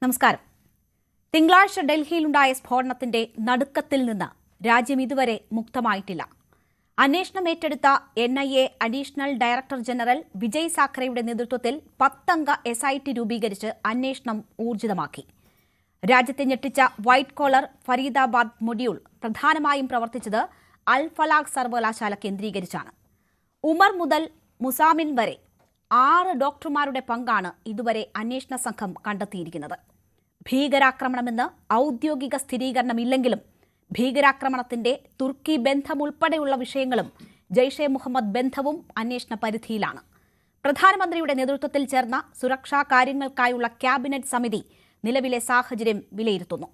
നമസ്കാരം. തിങ്കളാഴ്ച ഡൽഹിയിലുണ്ടായ സ്ഫോടനത്തിന്റെ നടുക്കത്തിൽ നിന്ന് രാജ്യം ഇതുവരെ മുക്തമായിട്ടില്ല. അന്വേഷണം ഏറ്റെടുത്ത NIA additional director general Vijay സാഖറെയുടെ നേതൃത്വത്തിൽ 10 അംഗ SIT രൂപീകരിച്ച് അന്വേഷണം ഊർജിതമാക്കി. രാജ്യത്തെ ഞെട്ടിച്ച വൈറ്റ് കോളർ ഫരീദാബാദ് മൊഡ്യൂൾ പ്രധാനമായും പ്രവർത്തിച്ചത് അൽ ഫലാഹ് സർവകലാശാല കേന്ദ്രീകരിച്ചാണ്. ഉമർ മുതൽ മുസാമിൻ വരെ 6 ഡോക്ടർമാരുടെ പങ്കാണ് ഇതുവരെ അന്വേഷണ സംഘം കണ്ടെത്തിയിരിക്കുന്നത്. ഭീകരാക്രമണമെന്ന് ഔദ്യോഗിക സ്ഥിരീകരണമില്ലെങ്കിലും ഭീകരാക്രമണത്തിന്റെ തുർക്കി ബന്ധം ഉൾപ്പെടെയുള്ള വിഷയങ്ങളും ജയ്ഷെ മുഹമ്മദ് ബന്ധവും അന്വേഷണ പരിധിയിലാണ്. പ്രധാനമന്ത്രിയുടെ നേതൃത്വത്തിൽ ചേർന്ന സുരക്ഷാ കാര്യങ്ങൾക്കായുള്ള ക്യാബിനറ്റ് സമിതി നിലവിലെ സാഹചര്യം വിലയിരുത്തുന്നു.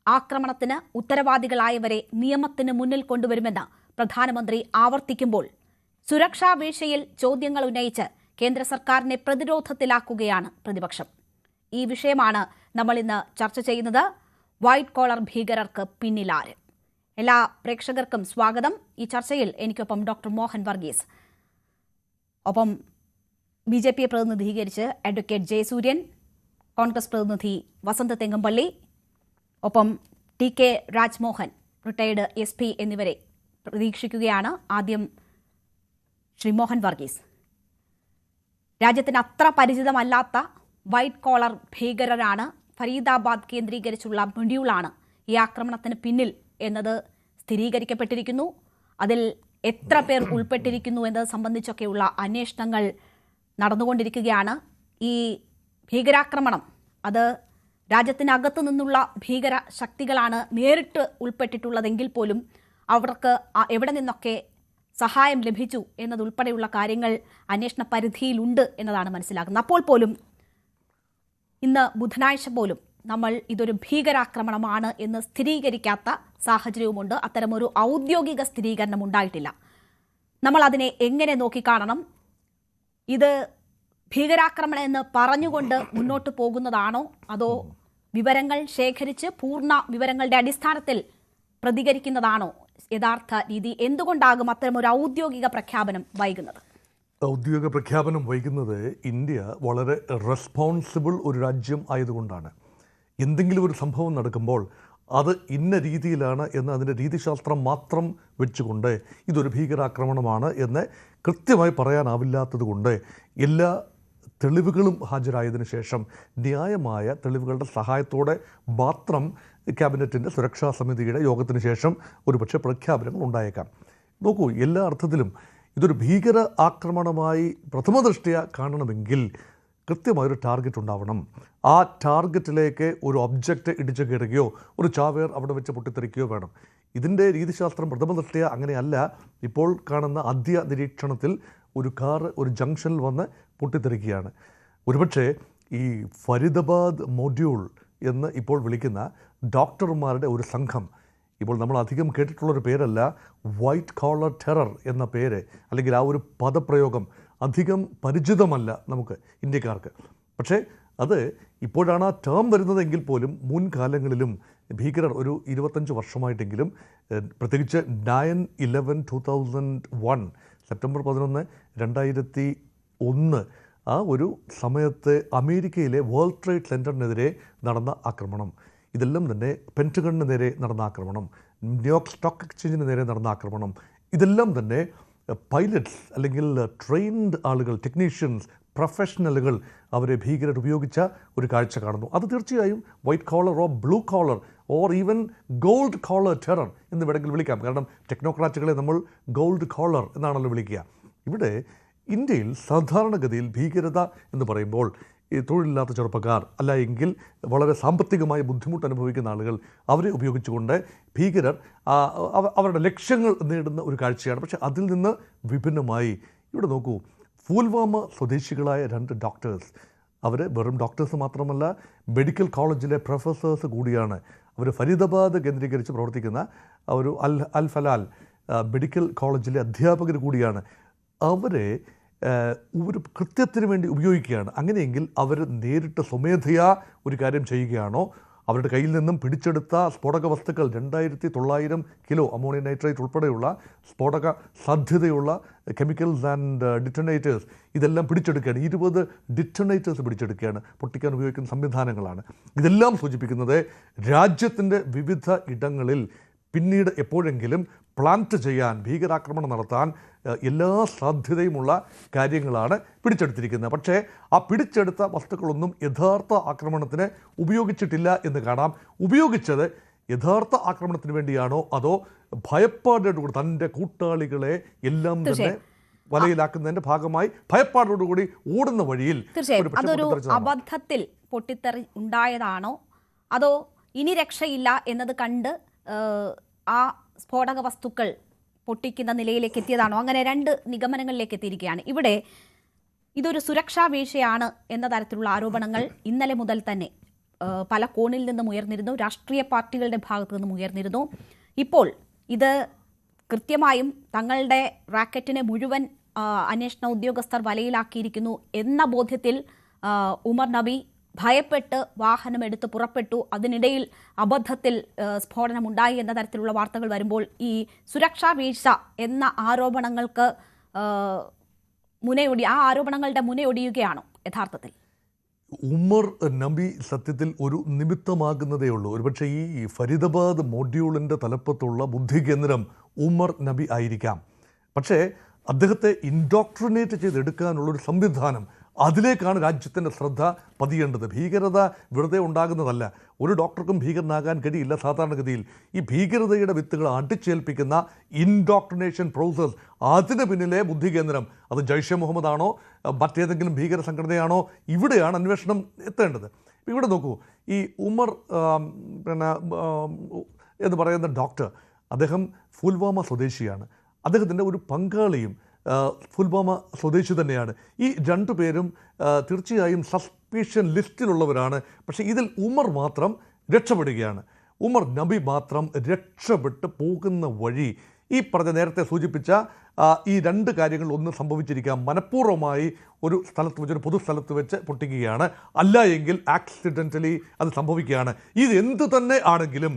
ആക്രമണത്തിന് ഉത്തരവാദികളായവരെ നിയമത്തിന് മുന്നിൽ കൊണ്ടുവരുമെന്ന് പ്രധാനമന്ത്രി ആവർത്തിക്കുമ്പോൾ സുരക്ഷാ വീഴ്ചയിൽ ചോദ്യങ്ങൾ ഉന്നയിച്ച് കേന്ദ്ര സർക്കാരിനെ പ്രതിരോധത്തിലാക്കുകയാണ് പ്രതിപക്ഷം. ഈ വിഷയമാണ് നമ്മൾ ഇന്ന് ചർച്ച ചെയ്യുന്നത്. വൈറ്റ് കോളർ ഭീകരർക്ക് പിന്നിലാര്? എല്ലാ പ്രേക്ഷകർക്കും സ്വാഗതം. ഈ ചർച്ചയിൽ എനിക്കൊപ്പം ഡോക്ടർ മോഹൻ വർഗീസ്, ഒപ്പം BJP പ്രതിനിധീകരിച്ച് അഡ്വക്കേറ്റ് ജയസൂര്യൻ, കോൺഗ്രസ് പ്രതിനിധി വസന്ത് തെങ്ങമ്പള്ളി, ഒപ്പം TK രാജ്മോഹൻ, റിട്ടയർഡ് SP എന്നിവരെ പ്രതീക്ഷിക്കുകയാണ്. ആദ്യം ശ്രീ മോഹൻ വർഗീസ്, രാജ്യത്തിന് അത്ര പരിചിതമല്ലാത്ത വൈറ്റ് കോളർ ഭീകരരാണ്, ഫരീദാബാദ് കേന്ദ്രീകരിച്ചുള്ള മൊഡ്യൂളാണ് ഈ ആക്രമണത്തിന് പിന്നിൽ എന്നത് സ്ഥിരീകരിക്കപ്പെട്ടിരിക്കുന്നു. അതിൽ എത്ര പേർ ഉൾപ്പെട്ടിരിക്കുന്നു എന്നത് സംബന്ധിച്ചൊക്കെയുള്ള അന്വേഷണങ്ങൾ നടന്നുകൊണ്ടിരിക്കുകയാണ്. ഈ ഭീകരാക്രമണം അത് രാജ്യത്തിനകത്തു നിന്നുള്ള ഭീകര ശക്തികളാണ് നേരിട്ട് ഉൾപ്പെട്ടിട്ടുള്ളതെങ്കിൽ പോലും അവർക്ക് എവിടെ നിന്നൊക്കെ സഹായം ലഭിച്ചു എന്നതുൾപ്പെടെയുള്ള കാര്യങ്ങൾ അന്വേഷണ പരിധിയിലുണ്ട് എന്നതാണ് മനസ്സിലാക്കുന്നത്. അപ്പോൾ പോലും ഇന്ന് ബുധനാഴ്ച പോലും നമ്മൾ ഇതൊരു ഭീകരാക്രമണമാണ് എന്ന് സ്ഥിരീകരിക്കാത്ത സാഹചര്യവുമുണ്ട്. അത്തരമൊരു ഔദ്യോഗിക സ്ഥിരീകരണം ഉണ്ടായിട്ടില്ല. നമ്മൾ അതിനെ എങ്ങനെ നോക്കിക്കാണണം? ഇത് ഭീകരാക്രമണം എന്ന് പറഞ്ഞുകൊണ്ട് മുന്നോട്ട് പോകുന്നതാണോ, അതോ വിവരങ്ങൾ ശേഖരിച്ച് പൂർണ്ണ വിവരങ്ങളുടെ അടിസ്ഥാനത്തിൽ പ്രതികരിക്കുന്നതാണോ യഥാർത്ഥ രീതി? എന്തുകൊണ്ടാകും അത്തരമൊരു ഔദ്യോഗിക പ്രഖ്യാപനം വൈകുന്നത്? ഔദ്യോഗിക പ്രഖ്യാപനം വൈകുന്നത് ഇന്ത്യ വളരെ റെസ്പോൺസിബിൾ ഒരു രാജ്യം ആയതുകൊണ്ടാണ്. എന്തെങ്കിലും ഒരു സംഭവം നടക്കുമ്പോൾ അത് ഇന്ന രീതിയിലാണ് എന്ന് അതിൻ്റെ രീതിശാസ്ത്രം മാത്രം വെച്ചുകൊണ്ട് ഇതൊരു ഭീകരാക്രമണമാണ് എന്ന് കൃത്യമായി പറയാനാവില്ലാത്തത് കൊണ്ട് എല്ലാ തെളിവുകളും ഹാജരായതിനു ശേഷം ന്യായമായ തെളിവുകളുടെ സഹായത്തോടെ മാത്രം ക്യാബിനറ്റിൻ്റെ സുരക്ഷാ സമിതിയുടെ യോഗത്തിന് ശേഷം ഒരുപക്ഷെ പ്രഖ്യാപനങ്ങൾ ഉണ്ടായേക്കാം. നോക്കൂ, എല്ലാ അർത്ഥത്തിലും ഇതൊരു ഭീകര ആക്രമണമായി പ്രഥമദൃഷ്ട്യാ കാണണമെങ്കിൽ കൃത്യമായൊരു ടാർഗറ്റ് ഉണ്ടാവണം. ആ ടാർഗറ്റിലേക്ക് ഒരു ഒബ്ജക്റ്റ് ഇടിച്ചു കയറുകയോ ഒരു ചാവേർ അവിടെ വെച്ച് പൊട്ടിത്തെറിക്കുകയോ വേണം. ഇതിൻ്റെ രീതിശാസ്ത്രം പ്രഥമദൃഷ്ട്യാ അങ്ങനെയല്ല. ഇപ്പോൾ കാണുന്ന ആദ്യ നിരീക്ഷണത്തിൽ ഒരു കാറ് ഒരു ജംഗ്ഷനിൽ വന്ന് പൊട്ടിത്തെറിക്കുകയാണ്. ഒരുപക്ഷെ ഈ ഫരീദാബാദ് മൊഡ്യൂൾ എന്ന് ഇപ്പോൾ വിളിക്കുന്ന ഡോക്ടർമാരുടെ ഒരു സംഘം, ഇപ്പോൾ നമ്മൾ അധികം കേട്ടിട്ടുള്ളൊരു പേരല്ല വൈറ്റ് കോളർ ടെറർ എന്ന പേര്, അല്ലെങ്കിൽ ആ ഒരു പദപ്രയോഗം അധികം പരിചിതമല്ല നമുക്ക് ഇന്ത്യക്കാർക്ക്. പക്ഷേ അത് ഇപ്പോഴാണ് ആ ടേം വരുന്നതെങ്കിൽ പോലും മുൻകാലങ്ങളിലും ഭീകരർ ഒരു 25 വർഷമായിട്ടെങ്കിലും, പ്രത്യേകിച്ച് 9/11/2001 സെപ്റ്റംബർ 11, 2001 ആ ഒരു സമയത്ത് അമേരിക്കയിലെ വേൾഡ് ട്രേഡ് സെൻറ്ററിനെതിരെ നടന്ന ആക്രമണം, ഇതെല്ലാം തന്നെ പെൻറ്റഗണിന് നേരെ നടന്ന ആക്രമണം, ന്യൂയോർക്ക് സ്റ്റോക്ക് എക്സ്ചേഞ്ചിന് നേരെ നടന്ന ആക്രമണം, ഇതെല്ലാം തന്നെ പൈലറ്റ്സ് അല്ലെങ്കിൽ ട്രെയിൻഡ് ആളുകൾ, ടെക്നീഷ്യൻസ്, പ്രൊഫഷണലുകൾ അവരെ ഭീകരർ ഉപയോഗിച്ച ഒരു കാഴ്ച കാണുന്നു. അത് തീർച്ചയായും white collar or blue collar or even gold collar terror എന്ന് വേണമെങ്കിൽ വിളിക്കാം. കാരണം ടെക്നോക്രാറ്റുകളെ നമ്മൾ ഗോൾഡ് കോളർ എന്നാണല്ലോ വിളിക്കുക. ഇവിടെ ഇന്ത്യയിൽ സാധാരണഗതിയിൽ ഭീകരത എന്ന് പറയുമ്പോൾ ഈ തൊഴിലില്ലാത്ത ചെറുപ്പക്കാർ, അല്ല എങ്കിൽ വളരെ സാമ്പത്തികമായി ബുദ്ധിമുട്ട് അനുഭവിക്കുന്ന ആളുകൾ, അവരെ ഉപയോഗിച്ചുകൊണ്ട് ഭീകരർ അവരുടെ ലക്ഷ്യങ്ങൾ നേടുന്ന ഒരു കാഴ്ചയാണ്. പക്ഷേ അതിൽ നിന്ന് വിഭിന്നമായി ഇവിടെ നോക്കൂ, പുൽവാമ സ്വദേശികളായ 2 ഡോക്ടേഴ്സ്, അവർ വെറും ഡോക്ടേഴ്സ് മാത്രമല്ല മെഡിക്കൽ കോളേജിലെ പ്രൊഫസേഴ്സ് കൂടിയാണ്. അവർ ഫരീദാബാദ് കേന്ദ്രീകരിച്ച് പ്രവർത്തിക്കുന്ന ഒരു അൽ ഫലാൽ മെഡിക്കൽ കോളേജിലെ അധ്യാപകർ കൂടിയാണ്. അവരെ ഒരു കൃത്യത്തിന് വേണ്ടി ഉപയോഗിക്കുകയാണ്. അങ്ങനെയെങ്കിൽ അവർ നേരിട്ട് സ്വമേധയാ ഒരു കാര്യം ചെയ്യുകയാണോ, അവരുടെ കയ്യിൽ നിന്നും പിടിച്ചെടുത്ത സ്ഫോടക വസ്തുക്കൾ 2900 കിലോ അമോണിയം നൈട്രേറ്റ് ഉൾപ്പെടെയുള്ള സ്ഫോടക സാധ്യതയുള്ള കെമിക്കൽസ് ആൻഡ് ഡിറ്റനേറ്റേഴ്സ് ഇതെല്ലാം പിടിച്ചെടുക്കുകയാണ്. 20 ഡിറ്റനേറ്റേഴ്സ് പിടിച്ചെടുക്കുകയാണ്. പൊട്ടിക്കാൻ ഉപയോഗിക്കുന്ന സംവിധാനങ്ങളാണ്. ഇതെല്ലാം സൂചിപ്പിക്കുന്നത് രാജ്യത്തിൻ്റെ വിവിധ ഇടങ്ങളിൽ പിന്നീട് എപ്പോഴെങ്കിലും പ്ലാന്റ് ചെയ്യാൻ, ഭീകരാക്രമണം നടത്താൻ എല്ലാ സാധ്യതയുമുള്ള കാര്യങ്ങളാണ് പിടിച്ചെടുത്തിരിക്കുന്നത്. പക്ഷേ ആ പിടിച്ചെടുത്ത വസ്തുക്കളൊന്നും യഥാർത്ഥ ആക്രമണത്തിന് ഉപയോഗിച്ചിട്ടില്ല എന്ന് കാണാം. ഉപയോഗിച്ചത് യഥാർത്ഥ ആക്രമണത്തിന് വേണ്ടിയാണോ അതോ ഭയപ്പാടോടുകൂടി തൻ്റെ കൂട്ടാളികളെ എല്ലാം തന്നെ വലയിലാക്കുന്നതിന്റെ ഭാഗമായി ഭയപ്പാടോടുകൂടി ഓടുന്ന വഴിയിൽ അതൊരു അബദ്ധത്തിൽ പൊട്ടിത്തെറി ഉണ്ടായതാണോ അതോ ഇനി രക്ഷയില്ല എന്നത് കണ്ട് ആ സ്ഫോടക വസ്തുക്കൾ പൊട്ടിക്കുന്ന നിലയിലേക്ക് എത്തിയതാണോ? അങ്ങനെ രണ്ട് നിഗമനങ്ങളിലേക്ക് എത്തിയിരിക്കുകയാണ്. ഇവിടെ ഇതൊരു സുരക്ഷാ വീഴ്ചയാണ് എന്ന തരത്തിലുള്ള ആരോപണങ്ങൾ ഇന്നലെ മുതൽ തന്നെ പല കോണിൽ നിന്നും ഉയർന്നിരുന്നു. രാഷ്ട്രീയ പാർട്ടികളുടെ ഭാഗത്തു നിന്നും ഉയർന്നിരുന്നു. ഇപ്പോൾ ഇത് കൃത്യമായും തങ്ങളുടെ റാക്കറ്റിനെ മുഴുവൻ അന്വേഷണ ഉദ്യോഗസ്ഥർ വലയിലാക്കിയിരിക്കുന്നു എന്ന ബോധ്യത്തിൽ ഉമർ നബി ഭയപ്പെട്ട് വാഹനമെടുത്ത് പുറപ്പെട്ടു. അതിനിടയിൽ അബദ്ധത്തിൽ സ്ഫോടനമുണ്ടായി എന്ന തരത്തിലുള്ള വാർത്തകൾ വരുമ്പോൾ ഈ സുരക്ഷാ വീഴ്ച എന്ന ആരോപണങ്ങൾക്ക് ആരോപണങ്ങളുടെ മുനയൊടിയുകയാണോ യഥാർത്ഥത്തിൽ? ഉമർ നബി സത്യത്തിൽ ഒരു നിമിത്തമാകുന്നതേ ഉള്ളൂ. ഒരുപക്ഷെ ഈ ഫരീദാബാദ് മൊഡ്യൂളിൻ്റെ തലപ്പത്തുള്ള ബുദ്ധി കേന്ദ്രം ഉമർ നബി ആയിരിക്കാം. പക്ഷേ അദ്ദേഹത്തെ ഇൻഡോക്ട്രിനേറ്റ് ചെയ്തെടുക്കാനുള്ളൊരു സംവിധാനം, അതിലേക്കാണ് രാജ്യത്തിൻ്റെ ശ്രദ്ധ പതിയേണ്ടത്. ഭീകരത വെറുതെ ഉണ്ടാകുന്നതല്ല. ഒരു ഡോക്ടർക്കും ഭീകരനാകാൻ കഴിയില്ല സാധാരണഗതിയിൽ. ഈ ഭീകരതയുടെ വിത്തുകൾ അടിച്ചേൽപ്പിക്കുന്ന ഇൻഡോക്ട്രിനേഷൻ പ്രോസസ്, അതിന് പിന്നിലെ ബുദ്ധി കേന്ദ്രം, അത് ജയ്ഷെ മുഹമ്മദ് ആണോ മറ്റേതെങ്കിലും ഭീകര സംഘടനയാണോ, ഇവിടെയാണ് അന്വേഷണം എത്തേണ്ടത്. ഇവിടെ നോക്കൂ, ഈ ഉമർ എന്ന് പറയുന്ന ഡോക്ടർ, അദ്ദേഹം പുൽവാമ സ്വദേശിയാണ്. അദ്ദേഹത്തിൻ്റെ ഒരു പങ്കാളിയും പുൽവാമ സ്വദേശി തന്നെയാണ്. ഈ രണ്ടുപേരും തീർച്ചയായും സസ്പീഷ്യൻ ലിസ്റ്റിലുള്ളവരാണ്. പക്ഷേ ഇതിൽ ഉമർ മാത്രം രക്ഷപ്പെടുകയാണ്. ഉമർ നബി മാത്രം രക്ഷപ്പെട്ട് പോകുന്ന വഴി ഈ പറഞ്ഞ നേരത്തെ സൂചിപ്പിച്ച ഈ രണ്ട് കാര്യങ്ങൾ ഒന്ന് സംഭവിച്ചിരിക്കാം. മനഃപൂർവ്വമായി ഒരു സ്ഥലത്ത് വെച്ച്, ഒരു പൊതുസ്ഥലത്ത് വെച്ച് പൊട്ടിക്കുകയാണ്, അല്ല എങ്കിൽ ആക്സിഡൻ്റലി അത് സംഭവിക്കുകയാണ്. ഇത് എന്തു തന്നെ ആണെങ്കിലും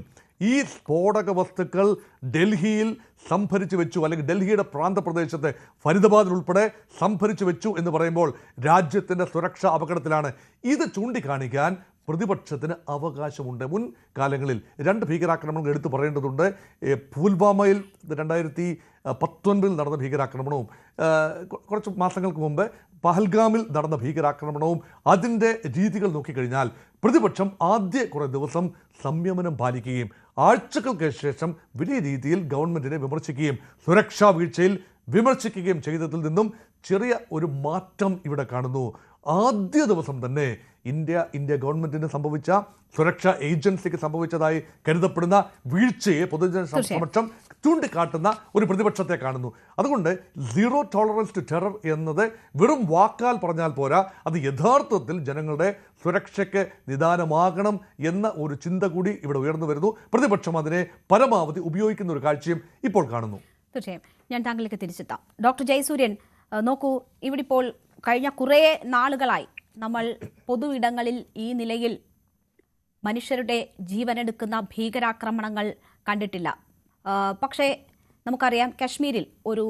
ഈ സ്ഫോടക വസ്തുക്കൾ ഡൽഹിയിൽ സംഭരിച്ചു വെച്ചു, അല്ലെങ്കിൽ ഡൽഹിയുടെ പ്രാന്തപ്രദേശത്ത് ഫരീദാബാദിൽ ഉൾപ്പെടെ സംഭരിച്ചു വെച്ചു എന്ന് പറയുമ്പോൾ രാജ്യത്തിൻ്റെ സുരക്ഷ അപകടത്തിലാണ്. ഇത് ചൂണ്ടിക്കാണിക്കാൻ പ്രതിപക്ഷത്തിന് അവകാശമുണ്ട്. മുൻകാലങ്ങളിൽ രണ്ട് ഭീകരാക്രമണങ്ങൾ എടുത്തു പറയേണ്ടതുണ്ട്. പുൽവാമയിൽ 2019 നടന്ന ഭീകരാക്രമണവും കുറച്ച് മാസങ്ങൾക്ക് മുമ്പ് പഹൽഗാമിൽ നടന്ന ഭീകരാക്രമണവും അതിൻ്റെ രീതികൾ നോക്കിക്കഴിഞ്ഞാൽ പ്രതിപക്ഷം ആദ്യ കുറേ ദിവസം സംയമനം പാലിക്കുകയും ആഴ്ചകൾക്ക് ശേഷം വലിയ രീതിയിൽ ഗവൺമെൻറ്റിനെ വിമർശിക്കുകയും സുരക്ഷാ വീഴ്ചയിൽ വിമർശിക്കുകയും ചെയ്തതിൽ നിന്നും ചെറിയ ഒരു മാറ്റം ഇവിടെ കാണുന്നു. ആദ്യ ദിവസം തന്നെ ഇന്ത്യ ഗവൺമെൻറ്റിന് സംഭവിച്ച, സുരക്ഷാ ഏജൻസിക്ക് സംഭവിച്ചതായി കരുതപ്പെടുന്ന വീഴ്ചയെ പൊതുജന സമക്ഷം ചൂണ്ടിക്കാട്ടുന്ന ഒരു പ്രതിപക്ഷത്തെ കാണുന്നു. അതുകൊണ്ട് സീറോ ടോളറൻസ് ടു ടെറർ എന്നത് വെറും വാക്കാൽ പറഞ്ഞാൽ പോരാ, അത് യഥാർത്ഥത്തിൽ ജനങ്ങളുടെ സുരക്ഷയ്ക്ക് നിദാനമാകണം എന്ന ഒരു ചിന്ത കൂടി ഇവിടെ ഉയർന്നു വരുന്നു. പ്രതിപക്ഷം അതിനെ പരമാവധി ഉപയോഗിക്കുന്ന ഒരു കാഴ്ചയും ഇപ്പോൾ കാണുന്നു. തീർച്ചയായും ഞാൻ താങ്കളിലേക്ക് തിരിച്ചെത്താം. ഡോക്ടർ ജയസൂര്യൻ, നോക്കൂ, ഇവിടെ ഇപ്പോൾ കഴിഞ്ഞ കുറേ നാളുകളായി നമ്മൾ പൊതുവിടങ്ങളിൽ ഈ നിലയിൽ മനുഷ്യരുടെ ജീവനെടുക്കുന്ന ഭീകരാക്രമണങ്ങൾ കണ്ടിട്ടില്ല. പക്ഷേ നമുക്കറിയാം, കശ്മീരിൽ ഒരു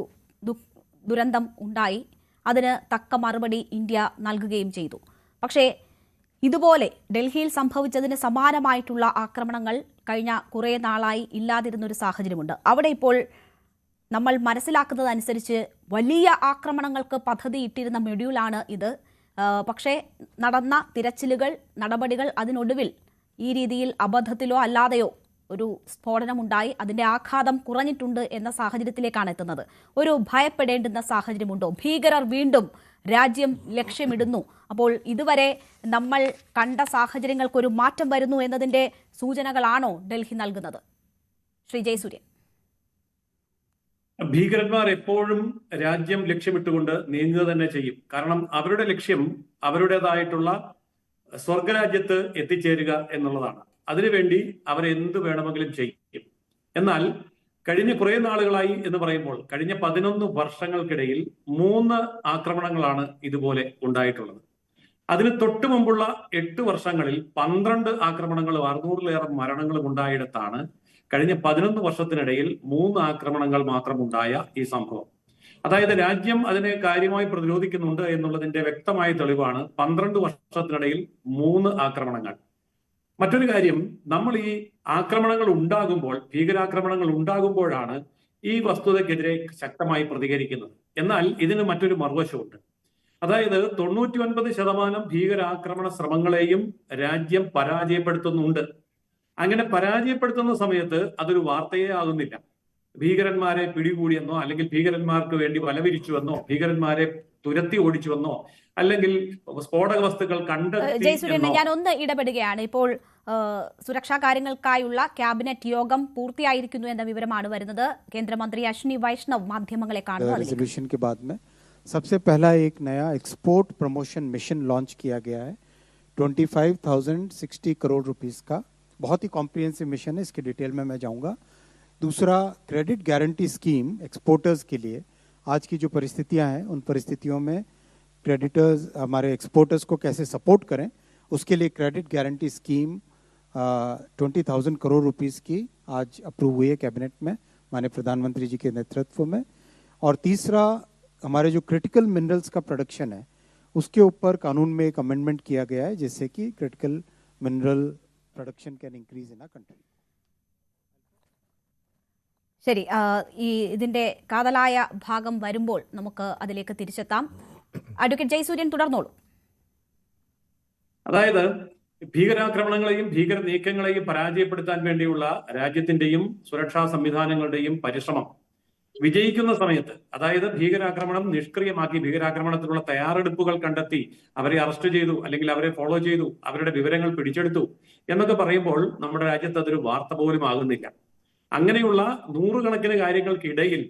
ദുരന്തം ഉണ്ടായി. അതിന് തക്ക മറുപടി ഇന്ത്യ നൽകുകയും ചെയ്തു. പക്ഷേ ഇതുപോലെ ഡൽഹിയിൽ സംഭവിച്ചതിന് സമാനമായിട്ടുള്ള ആക്രമണങ്ങൾ കഴിഞ്ഞ കുറേ നാളായി ഇല്ലാതിരുന്നൊരു സാഹചര്യമുണ്ട്. അവിടെ ഇപ്പോൾ നമ്മൾ മനസ്സിലാക്കുന്നതനുസരിച്ച് വലിയ ആക്രമണങ്ങൾക്ക് പദ്ധതിയിട്ടിരുന്ന മൊഡ്യൂളാണ് ഇത്. പക്ഷേ നടന്ന തിരച്ചിലുകൾ, നടപടികൾ, അതിനൊടുവിൽ ഈ രീതിയിൽ അബദ്ധത്തിലോ അല്ലാതെയോ ഒരു സ്ഫോടനമുണ്ടായി. അതിൻ്റെ ആഘാതം കുറഞ്ഞിട്ടുണ്ട് എന്ന സാഹചര്യത്തിലേക്കാണ് എത്തുന്നത്. ഒരു ഭയപ്പെടേണ്ടുന്ന സാഹചര്യമുണ്ടോ? ഭീകരർ വീണ്ടും രാജ്യം ലക്ഷ്യമിടുന്നു. അപ്പോൾ ഇതുവരെ നമ്മൾ കണ്ട സാഹചര്യങ്ങൾക്കൊരു മാറ്റം വരുന്നു എന്നതിൻ്റെ സൂചനകളാണോ ഡൽഹി നൽകുന്നത്? ശ്രീ ജയസൂര്യൻ. ഭീകരന്മാർ എപ്പോഴും രാജ്യം ലക്ഷ്യമിട്ടുകൊണ്ട് നീങ്ങുക തന്നെ ചെയ്യും. കാരണം അവരുടെ ലക്ഷ്യം അവരുടേതായിട്ടുള്ള സ്വർഗരാജ്യത്ത് എത്തിച്ചേരുക എന്നുള്ളതാണ്. അതിനുവേണ്ടി അവരെന്ത് വേണമെങ്കിലും ചെയ്യും. എന്നാൽ കഴിഞ്ഞ കുറെ നാളുകളായി എന്ന് പറയുമ്പോൾ കഴിഞ്ഞ 11 വർഷങ്ങൾക്കിടയിൽ 3 ആക്രമണങ്ങളാണ് ഇതുപോലെ ഉണ്ടായിട്ടുള്ളത്. അതിന് തൊട്ടു മുമ്പുള്ള 8 വർഷങ്ങളിൽ 12 ആക്രമണങ്ങളും 600-ലേറെ മരണങ്ങളും ഉണ്ടായിടത്താണ് കഴിഞ്ഞ 11 വർഷത്തിനിടയിൽ 3 ആക്രമണങ്ങൾ മാത്രം ഉണ്ടായ ഈ സംഭവം. അതായത് രാജ്യം അതിനെ കാര്യമായി പ്രതിരോധിക്കുന്നുണ്ട് എന്നുള്ളതിന്റെ വ്യക്തമായ തെളിവാണ് 12 വർഷത്തിനിടയിൽ 3 ആക്രമണങ്ങൾ. മറ്റൊരു കാര്യം, നമ്മൾ ഈ ആക്രമണങ്ങൾ ഉണ്ടാകുമ്പോൾ, ഭീകരാക്രമണങ്ങൾ ഉണ്ടാകുമ്പോഴാണ് ഈ വസ്തുതയ്ക്കെതിരെ ശക്തമായി പ്രതികരിക്കുന്നത്. എന്നാൽ ഇതിന് മറ്റൊരു മറുവശമുണ്ട്. അതായത് 99% ഭീകരാക്രമണ ശ്രമങ്ങളെയും രാജ്യം പരാജയപ്പെടുത്തുന്നുണ്ട്. അങ്ങനെ പരാജയപ്പെടുത്തുന്ന സമയത്ത് അതൊരു വാർത്തയേ ആകുന്നില്ല. ഭീകരന്മാരെ പിടികൂടിയെന്നോ, അല്ലെങ്കിൽ ഭീകരന്മാർക്ക് വേണ്ടി വലവിരിച്ചുവെന്നോ, ഭീകരന്മാരെ തുരത്തി ഓടിച്ചുവെന്നോ, അല്ലെങ്കിൽ സ്ഫോടക വസ്തുക്കൾ കണ്ടെത്തി. ജയസൂര്യൻ, ഞാൻ ഒന്ന് ഇടപെടുകയാണ്. ഇപ്പോൾ സുരക്ഷാ കാര്യങ്ങൾക്കായുള്ള ക്യാബിനറ്റ് യോഗം പൂർത്തിയായിരിക്കുന്നു എന്ന വിവരമാണ് വരുന്നത്. കേന്ദ്രമന്ത്രി അശ്വിനി വൈഷ്ണവ് മാധ്യമങ്ങളെ കാണുന്നു. सबसे पहला एक नया एक्सपोर्ट प्रमोशन मिशन लॉन्च किया गया है 25,060 करोड़ रुपीस का। बहुत ही कॉम्प्रिहेंसिव मिशन है, इसके डिटेल में मैं जाऊंगा। दूसरा, क्रेडिट गारंटी स्कीम एक्सपोर्टर्स के लिए। आज की जो परिस्थितियां हैं उन परिस्थितियों में क्रेडिटर्स, हमारे एक्सपोर्टर्स को कैसे सपोर्ट करें, उसके लिए credit guarantee scheme 20,000 crore rupees की आज अप्रूव हुई है कैबिनेट में माननीय प्रधानमंत्री जी के नेतृत्व में। और तीसरा, हमारे जो क्रिटिकल मिनरल्स का प्रोडक्शन है उसके ऊपर कानून में एक अमेंडमेंट किया गया है, जिससे कि critical mineral production can increase in our country. ശരി, ഇതിന്റെ കാതലായ ഭാഗം വരുമ്പോൾ നമുക്ക് അതിലേക്ക് തിരിച്ചെത്താം. അഡ്വക്കേറ്റ് ജയസൂര്യൻ തുടർന്നോളൂ. അതായത് ഭീകരാക്രമണങ്ങളെയും ഭീകര നീക്കങ്ങളെയും പരാജയപ്പെടുത്താൻ വേണ്ടിയുള്ള രാജ്യത്തിന്റെയും സുരക്ഷാ സംവിധാനങ്ങളുടെയും പരിശ്രമം വിജയിക്കുന്ന സമയത്ത്, അതായത് ഭീകരാക്രമണം നിഷ്ക്രിയമാക്കി, ഭീകരാക്രമണത്തിനുള്ള തയ്യാറെടുപ്പുകൾ കണ്ടെത്തി അവരെ അറസ്റ്റ് ചെയ്തു, അല്ലെങ്കിൽ അവരെ ഫോളോ ചെയ്തു, അവരുടെ വിവരങ്ങൾ പിടിച്ചെടുത്തു എന്നൊക്കെ പറയുമ്പോൾ നമ്മുടെ രാജ്യത്ത് അതൊരു വാർത്ത പോലും ആകുന്നില്ല. അങ്ങനെയുള്ള നൂറുകണക്കിന് കാര്യങ്ങൾക്കിടയിൽ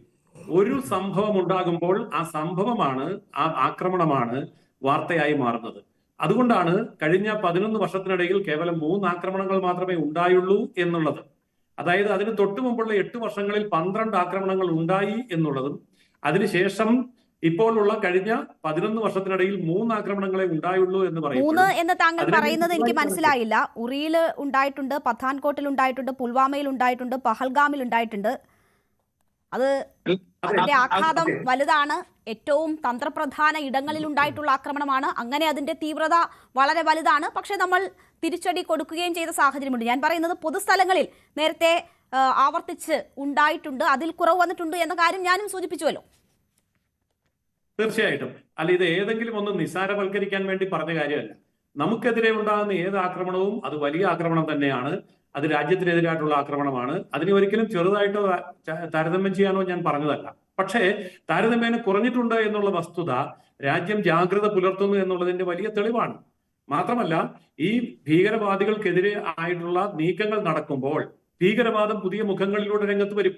ഒരു സംഭവം ഉണ്ടാകുമ്പോൾ ആ സംഭവമാണ്, ആ ആക്രമണമാണ് വാർത്തയായി മാറുന്നത്. അതുകൊണ്ടാണ് കഴിഞ്ഞ 11 വർഷത്തിനിടയിൽ കേവലം 3 ആക്രമണങ്ങൾ മാത്രമേ ഉണ്ടായുള്ളൂ എന്നുള്ളത്. അതായത് അതിന് തൊട്ടു മുമ്പുള്ള 8 വർഷങ്ങളിൽ 12 ആക്രമണങ്ങൾ ഉണ്ടായി എന്നുള്ളതും, അതിനുശേഷം ഇപ്പോഴുള്ള കഴിഞ്ഞ 11 വർഷത്തിനിടയിൽ 3 ആക്രമണങ്ങളെ ഉണ്ടായുള്ളൂ എന്ന് പറയുന്നത്. 3 എന്ന് താങ്കൾ പറയുന്നത് എനിക്ക് മനസ്സിലായില്ല. ഉറിയിൽ ഉണ്ടായിട്ടുണ്ട്, പത്താൻകോട്ടിൽ ഉണ്ടായിട്ടുണ്ട്, പുൽവാമയിൽ ഉണ്ടായിട്ടുണ്ട്, പഹൽഗാമിൽ ഉണ്ടായിട്ടുണ്ട്. അതിന്റെ ആഘാതം വലുതാണ്. ഏറ്റവും തന്ത്രപ്രധാന ഇടങ്ങളിൽ ഉണ്ടായിട്ടുള്ള ആക്രമണമാണ്. അങ്ങനെ അതിന്റെ തീവ്രത വളരെ വലുതാണ്. പക്ഷെ നമ്മൾ തിരിച്ചടി കൊടുക്കുകയും ചെയ്ത സാഹചര്യമുണ്ട്. ഞാൻ പറയുന്നത് പൊതുസ്ഥലങ്ങളിൽ നേരത്തെ ആവർത്തിച്ച് ഉണ്ടായിട്ടുണ്ട്, അതിൽ കുറവ് വന്നിട്ടുണ്ട് എന്ന കാര്യം ഞാനും സൂചിപ്പിച്ചുവല്ലോ. തീർച്ചയായിട്ടും. അല്ല, ഇത് ഏതെങ്കിലും ഒന്ന് നിസ്സാരവൽക്കരിക്കാൻ വേണ്ടി പറഞ്ഞ കാര്യമല്ല. നമുക്കെതിരെ ഉണ്ടാകുന്ന ഏത് ആക്രമണവും അത് വലിയ ആക്രമണം തന്നെയാണ്. അത് രാജ്യത്തിനെതിരായിട്ടുള്ള ആക്രമണമാണ്. അതിനെ ഒരിക്കലും ചെറുതായിട്ടോ താരതമ്യം ചെയ്യാനോ ഞാൻ പറഞ്ഞതല്ല. പക്ഷേ താരതമ്യേന കുറഞ്ഞിട്ടുണ്ട് എന്നുള്ള വസ്തുത രാജ്യം ജാഗ്രത പുലർത്തുന്നു എന്നുള്ളതിന്റെ വലിയ തെളിവാണ്. മാത്രമല്ല, ഈ ഭീകരവാദികൾക്കെതിരെ ആയിട്ടുള്ള നീക്കങ്ങൾ നടക്കുമ്പോൾ ഭീകരവാദം പുതിയ മുഖങ്ങളിലൂടെ രംഗത്ത് വരും.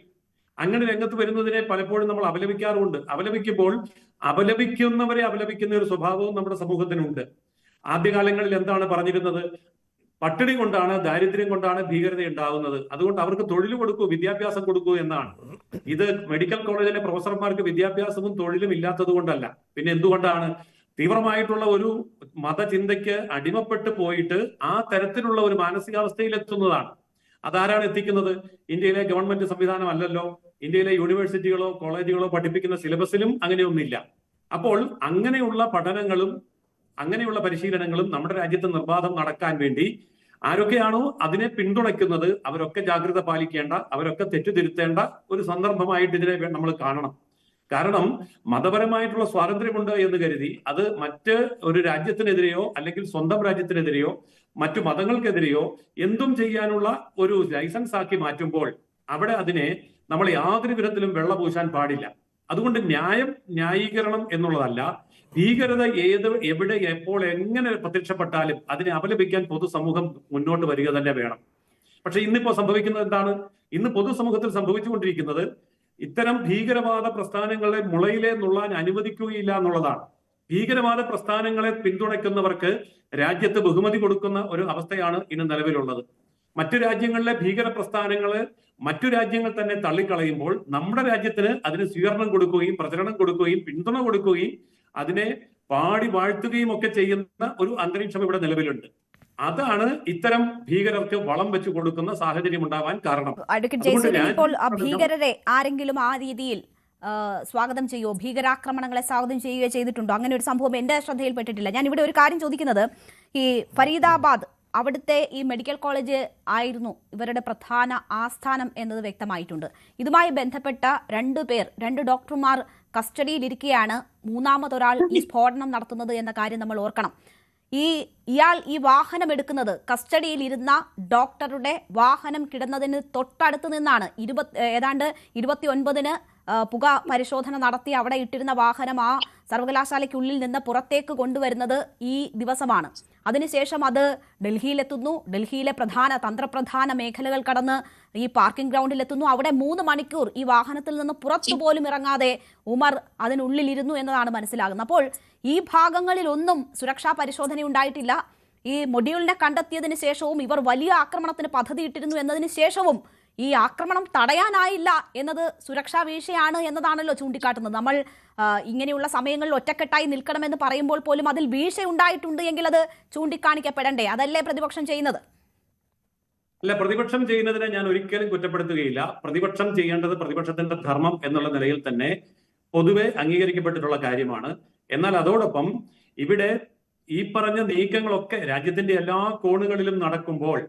അങ്ങനെ രംഗത്ത് വരുന്നതിനെ പലപ്പോഴും നമ്മൾ അപലപിക്കാറുമുണ്ട്. അപലപിക്കുമ്പോൾ അപലപിക്കുന്നവരെ അപലപിക്കുന്ന ഒരു സ്വഭാവവും നമ്മുടെ സമൂഹത്തിനുണ്ട്. ആദ്യകാലങ്ങളിൽ എന്താണ് പറഞ്ഞിരുന്നത്? പട്ടിണി കൊണ്ടാണ്, ദാരിദ്ര്യം കൊണ്ടാണ് ഭീകരത ഉണ്ടാകുന്നത്, അതുകൊണ്ട് അവർക്ക് തൊഴിൽ കൊടുക്കൂ, വിദ്യാഭ്യാസം കൊടുക്കൂ എന്നാണ്. ഇത് മെഡിക്കൽ കോളേജിലെ പ്രൊഫസർമാർക്ക് വിദ്യാഭ്യാസവും തൊഴിലും ഇല്ലാത്തത് കൊണ്ടല്ല. പിന്നെ എന്തുകൊണ്ടാണ്? തീവ്രമായിട്ടുള്ള ഒരു മതചിന്തയ്ക്ക് അടിമപ്പെട്ടു പോയിട്ട് ആ തരത്തിലുള്ള ഒരു മാനസികാവസ്ഥയിൽ എത്തുന്നതാണ്. അതാരാണ് എത്തിക്കുന്നത്? ഇന്ത്യയിലെ ഗവൺമെന്റ് സംവിധാനം അല്ലല്ലോ. ഇന്ത്യയിലെ യൂണിവേഴ്സിറ്റികളോ കോളേജുകളോ പഠിപ്പിക്കുന്ന സിലബസിലും അങ്ങനെയൊന്നില്ല. അപ്പോൾ അങ്ങനെയുള്ള പഠനങ്ങളും അങ്ങനെയുള്ള പരിശീലനങ്ങളും നമ്മുടെ രാജ്യത്ത് നിർബാധം നടക്കാൻ വേണ്ടി ആരൊക്കെയാണോ അതിനെ പിന്തുണയ്ക്കുന്നത് അവരൊക്കെ ജാഗ്രത പാലിക്കേണ്ട, അവരൊക്കെ തെറ്റുതിരുത്തേണ്ട ഒരു സന്ദർഭമായിട്ട് ഇതിനെ നമ്മൾ കാണണം. കാരണം മതപരമായിട്ടുള്ള സ്വാതന്ത്ര്യമുണ്ട് എന്ന് കരുതി അത് മറ്റ് ഒരു രാജ്യത്തിനെതിരെയോ അല്ലെങ്കിൽ സ്വന്തം രാജ്യത്തിനെതിരെയോ മറ്റു മതങ്ങൾക്കെതിരെയോ എന്തും ചെയ്യാനുള്ള ഒരു ലൈസൻസ് ആക്കി മാറ്റുമ്പോൾ അവിടെ അതിനെ നമ്മൾ യാതൊരു വിധത്തിലും വെള്ളപൂശാൻ പാടില്ല. അതുകൊണ്ട് ന്യായീകരണം എന്നുള്ളതല്ല, ഭീകരത എവിടെ എപ്പോൾ എങ്ങനെ പ്രത്യക്ഷപ്പെട്ടാലും അതിനെ അപലപിക്കാൻ പൊതുസമൂഹം മുന്നോട്ട് വരിക തന്നെ വേണം. പക്ഷെ ഇന്നിപ്പോ സംഭവിക്കുന്നത് എന്താണ്? ഇന്ന് പൊതുസമൂഹത്തിൽ സംഭവിച്ചുകൊണ്ടിരിക്കുന്നത് ഇത്തരം ഭീകരവാദ പ്രസ്ഥാനങ്ങളെ മുളയിലെ നുള്ളാൻ അനുവദിക്കുകയില്ല എന്നുള്ളതാണ്. ഭീകരവാദ പ്രസ്ഥാനങ്ങളെ പിന്തുണയ്ക്കുന്നവർക്ക് രാജ്യത്ത് ബഹുമതി കൊടുക്കുന്ന ഒരു അവസ്ഥയാണ് ഇന്ന് നിലവിലുള്ളത്. മറ്റു രാജ്യങ്ങളിലെ ഭീകര പ്രസ്ഥാനങ്ങള് മറ്റു രാജ്യങ്ങൾ തന്നെ തള്ളിക്കളയുമ്പോൾ നമ്മുടെ രാജ്യത്തിന് അതിന് സ്വീകരണം കൊടുക്കുകയും പ്രചരണം കൊടുക്കുകയും പിന്തുണ കൊടുക്കുകയും അതിനെ പാടി വാഴ്ത്തുകയും ഒക്കെ ചെയ്യുന്ന ഒരു അന്തരീക്ഷം ഇവിടെ നിലവിലുണ്ട്. അതാണ് ഇത്തരം ഭീകരർക്ക് വളം വെച്ച് കൊടുക്കുന്ന സാഹചര്യം ഉണ്ടാവാൻ കാരണം. അഡ്വക്കേറ്റ് ജയസൂര്യൻ, ഇപ്പോൾ ആ ഭീകരരെ ആരെങ്കിലും ആ രീതിയിൽ സ്വാഗതം ചെയ്യുമോ, ഭീകരാക്രമണങ്ങളെ സ്വാഗതം ചെയ്യുകയോ ചെയ്തിട്ടുണ്ടോ? അങ്ങനെ ഒരു സംഭവം എന്റെ ശ്രദ്ധയിൽപ്പെട്ടിട്ടില്ല. ഞാൻ ഇവിടെ ഒരു കാര്യം ചോദിക്കുന്നത്, ഈ ഫരീദാബാദ് അവിടുത്തെ ഈ മെഡിക്കൽ കോളേജ് ആയിരുന്നു ഇവരുടെ പ്രധാന ആസ്ഥാനം എന്നത് വ്യക്തമായിട്ടുണ്ട്. ഇതുമായി ബന്ധപ്പെട്ട രണ്ട് ഡോക്ടർമാർ കസ്റ്റഡിയിലിരിക്കെയാണ് മൂന്നാമതൊരാൾ ഈ സ്ഫോടനം നടത്തുന്നത് എന്ന കാര്യം നമ്മൾ ഓർക്കണം. ഇയാൾ ഈ വാഹനം എടുക്കുന്നത് കസ്റ്റഡിയിലിരുന്ന ഡോക്ടറുടെ വാഹനം കിടന്നതിന് തൊട്ടടുത്ത് നിന്നാണ്. ഏതാണ്ട് 29-ന് പുക പരിശോധന നടത്തി അവിടെ ഇട്ടിരുന്ന വാഹനം ആ സർവകലാശാലയ്ക്കുള്ളിൽ നിന്ന് പുറത്തേക്ക് കൊണ്ടുവരുന്നത് ഈ ദിവസമാണ്. അതിനുശേഷം അത് ഡൽഹിയിലെത്തുന്നു. ഡൽഹിയിലെ തന്ത്രപ്രധാന മേഖലകൾ കടന്ന് ഈ പാർക്കിംഗ് ഗ്രൗണ്ടിലെത്തുന്നു. അവിടെ 3 മണിക്കൂർ ഈ വാഹനത്തിൽ നിന്ന് പുറത്തു പോലും ഇറങ്ങാതെ ഉമർ അതിനുള്ളിലിരുന്നു എന്നതാണ് മനസ്സിലാകുന്നത്. അപ്പോൾ ഈ ഭാഗങ്ങളിലൊന്നും സുരക്ഷാ പരിശോധന ഉണ്ടായിട്ടില്ല. ഈ മൊഡ്യൂളിനെ കണ്ടെത്തിയതിനു ശേഷവും ഇവർ വലിയ ആക്രമണത്തിന് പദ്ധതിയിട്ടിരുന്നു എന്നതിന് ശേഷവും ഈ ആക്രമണം തടയാനായില്ല എന്നത് സുരക്ഷാ വീഴ്ചയാണ് എന്നതാണല്ലോ ചൂണ്ടിക്കാട്ടുന്നത്. നമ്മൾ ഇങ്ങനെയുള്ള സമയങ്ങളിൽ ഒറ്റക്കെട്ടായി നിൽക്കണമെന്ന് പറയുമ്പോൾ പോലും അതിൽ വീഴ്ച ഉണ്ടായിട്ടുണ്ട് എങ്കിൽ അത് ചൂണ്ടിക്കാണിക്കപ്പെടണ്ടേ? അതല്ലേ പ്രതിപക്ഷം ചെയ്യുന്നത്? അല്ല, പ്രതിപക്ഷം ചെയ്യുന്നതിനെ ഞാൻ ഒരിക്കലും കുറ്റപ്പെടുത്തുകയില്ല. പ്രതിപക്ഷം ചെയ്യേണ്ടത് പ്രതിപക്ഷത്തിന്റെ ധർമ്മം എന്നുള്ള നിലയിൽ തന്നെ പൊതുവെ അംഗീകരിക്കപ്പെട്ടിട്ടുള്ള കാര്യമാണ്. എന്നാൽ അതോടൊപ്പം ഇവിടെ ഈ പറഞ്ഞ നീക്കങ്ങളൊക്കെ രാജ്യത്തിന്റെ എല്ലാ കോണുകളിലും നടക്കുമ്പോൾ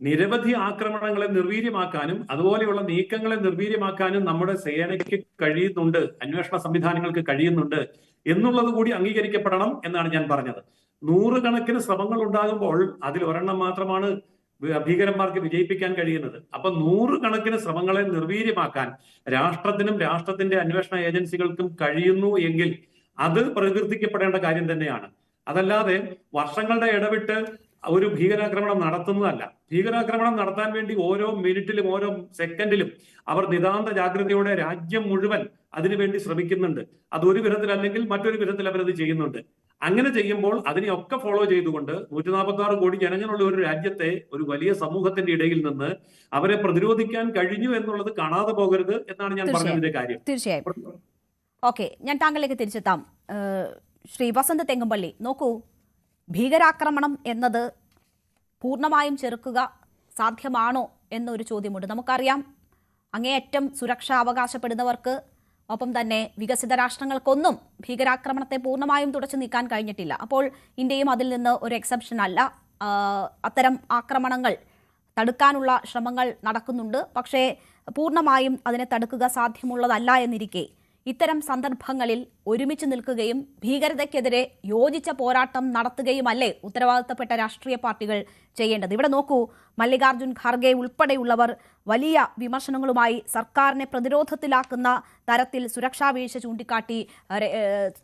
നിരവധി ആക്രമണങ്ങളെ നിർവീര്യമാക്കാനും അതുപോലെയുള്ള നീക്കങ്ങളെ നിർവീര്യമാക്കാനും നമ്മുടെ സേനയ്ക്ക് കഴിയുന്നുണ്ട്, അന്വേഷണ സംവിധാനങ്ങൾക്ക് കഴിയുന്നുണ്ട് എന്നുള്ളത് കൂടി അംഗീകരിക്കപ്പെടണം എന്നാണ് ഞാൻ പറഞ്ഞത്. 100 കണക്കിന് ശ്രമങ്ങൾ ഉണ്ടാകുമ്പോൾ അതിൽ ഒരെണ്ണം മാത്രമാണ് ഭീകരന്മാർക്ക് വിജയിപ്പിക്കാൻ കഴിയുന്നത്. അപ്പൊ 100 കണക്കിന് ശ്രമങ്ങളെ നിർവീര്യമാക്കാൻ രാഷ്ട്രത്തിനും രാഷ്ട്രത്തിന്റെ അന്വേഷണ ഏജൻസികൾക്കും കഴിയുന്നു എങ്കിൽ അത് പ്രകീർത്തിക്കപ്പെടേണ്ട കാര്യം തന്നെയാണ്. അതല്ലാതെ വർഷങ്ങളുടെ ഇടവിട്ട് ഒരു ഭീകരാക്രമണം നടത്തുന്നതല്ല. ഭീകരാക്രമണം നടത്താൻ വേണ്ടി ഓരോ മിനിറ്റിലും ഓരോ സെക്കൻഡിലും അവർ നിതാന്ത ജാഗ്രതയോടെ രാജ്യം മുഴുവൻ അതിനുവേണ്ടി ശ്രമിക്കുന്നുണ്ട്. അതൊരു വിധത്തിലല്ലെങ്കിൽ മറ്റൊരു വിധത്തിൽ അവരത് ചെയ്യുന്നുണ്ട്. അങ്ങനെ ചെയ്യുമ്പോൾ അതിനെയൊക്കെ ഫോളോ ചെയ്തുകൊണ്ട് 146 കോടി ജനങ്ങളുള്ള ഒരു രാജ്യത്തെ ഒരു വലിയ സമൂഹത്തിന്റെ ഇടയിൽ നിന്ന് അവരെ പ്രതിരോധിക്കാൻ കഴിഞ്ഞു എന്നുള്ളത് കാണാതെ പോകരുത് എന്നാണ് ഞാൻ പറഞ്ഞതിന്റെ കാര്യം. തീർച്ചയായും. ഓക്കെ, ഞാൻ താങ്കളിലേക്ക് തിരിച്ചെത്താം. ശ്രീ വസന്ത് തെങ്ങുംപള്ളി, നോക്കൂ, ഭീകരാക്രമണം എന്നത് പൂർണ്ണമായും ചെറുക്കുക സാധ്യമാണോ എന്നൊരു ചോദ്യമുണ്ട്. നമുക്കറിയാം, അങ്ങേയറ്റം സുരക്ഷ അവകാശപ്പെടുന്നവർക്ക് ഒപ്പം തന്നെ വികസിത രാഷ്ട്രങ്ങൾക്കൊന്നും ഭീകരാക്രമണത്തെ പൂർണ്ണമായും തുടച്ചു നീക്കാൻ കഴിഞ്ഞിട്ടില്ല. അപ്പോൾ ഇന്ത്യയും അതിൽ നിന്ന് ഒരു എക്സെപ്ഷൻ അല്ല. അത്തരം ആക്രമണങ്ങൾ തടുക്കാനുള്ള ശ്രമങ്ങൾ നടക്കുന്നുണ്ട്. പക്ഷേ പൂർണ്ണമായും അതിനെ തടുക്കുക സാധ്യമുള്ളതല്ല എന്നിരിക്കെ ഇത്തരം സന്ദർഭങ്ങളിൽ ഒരുമിച്ച് നിൽക്കുകയും ഭീകരതയ്ക്കെതിരെ യോജിച്ച പോരാട്ടം നടത്തുകയുമല്ലേ ഉത്തരവാദിത്തപ്പെട്ട രാഷ്ട്രീയ പാർട്ടികൾ ചെയ്യേണ്ടത്? ഇവിടെ നോക്കൂ, മല്ലികാർജുൻ ഖാർഗെ ഉൾപ്പെടെയുള്ളവർ വലിയ വിമർശനങ്ങളുമായി സർക്കാരിനെ പ്രതിരോധത്തിലാക്കുന്ന തരത്തിൽ സുരക്ഷാ വീഴ്ച ചൂണ്ടിക്കാട്ടി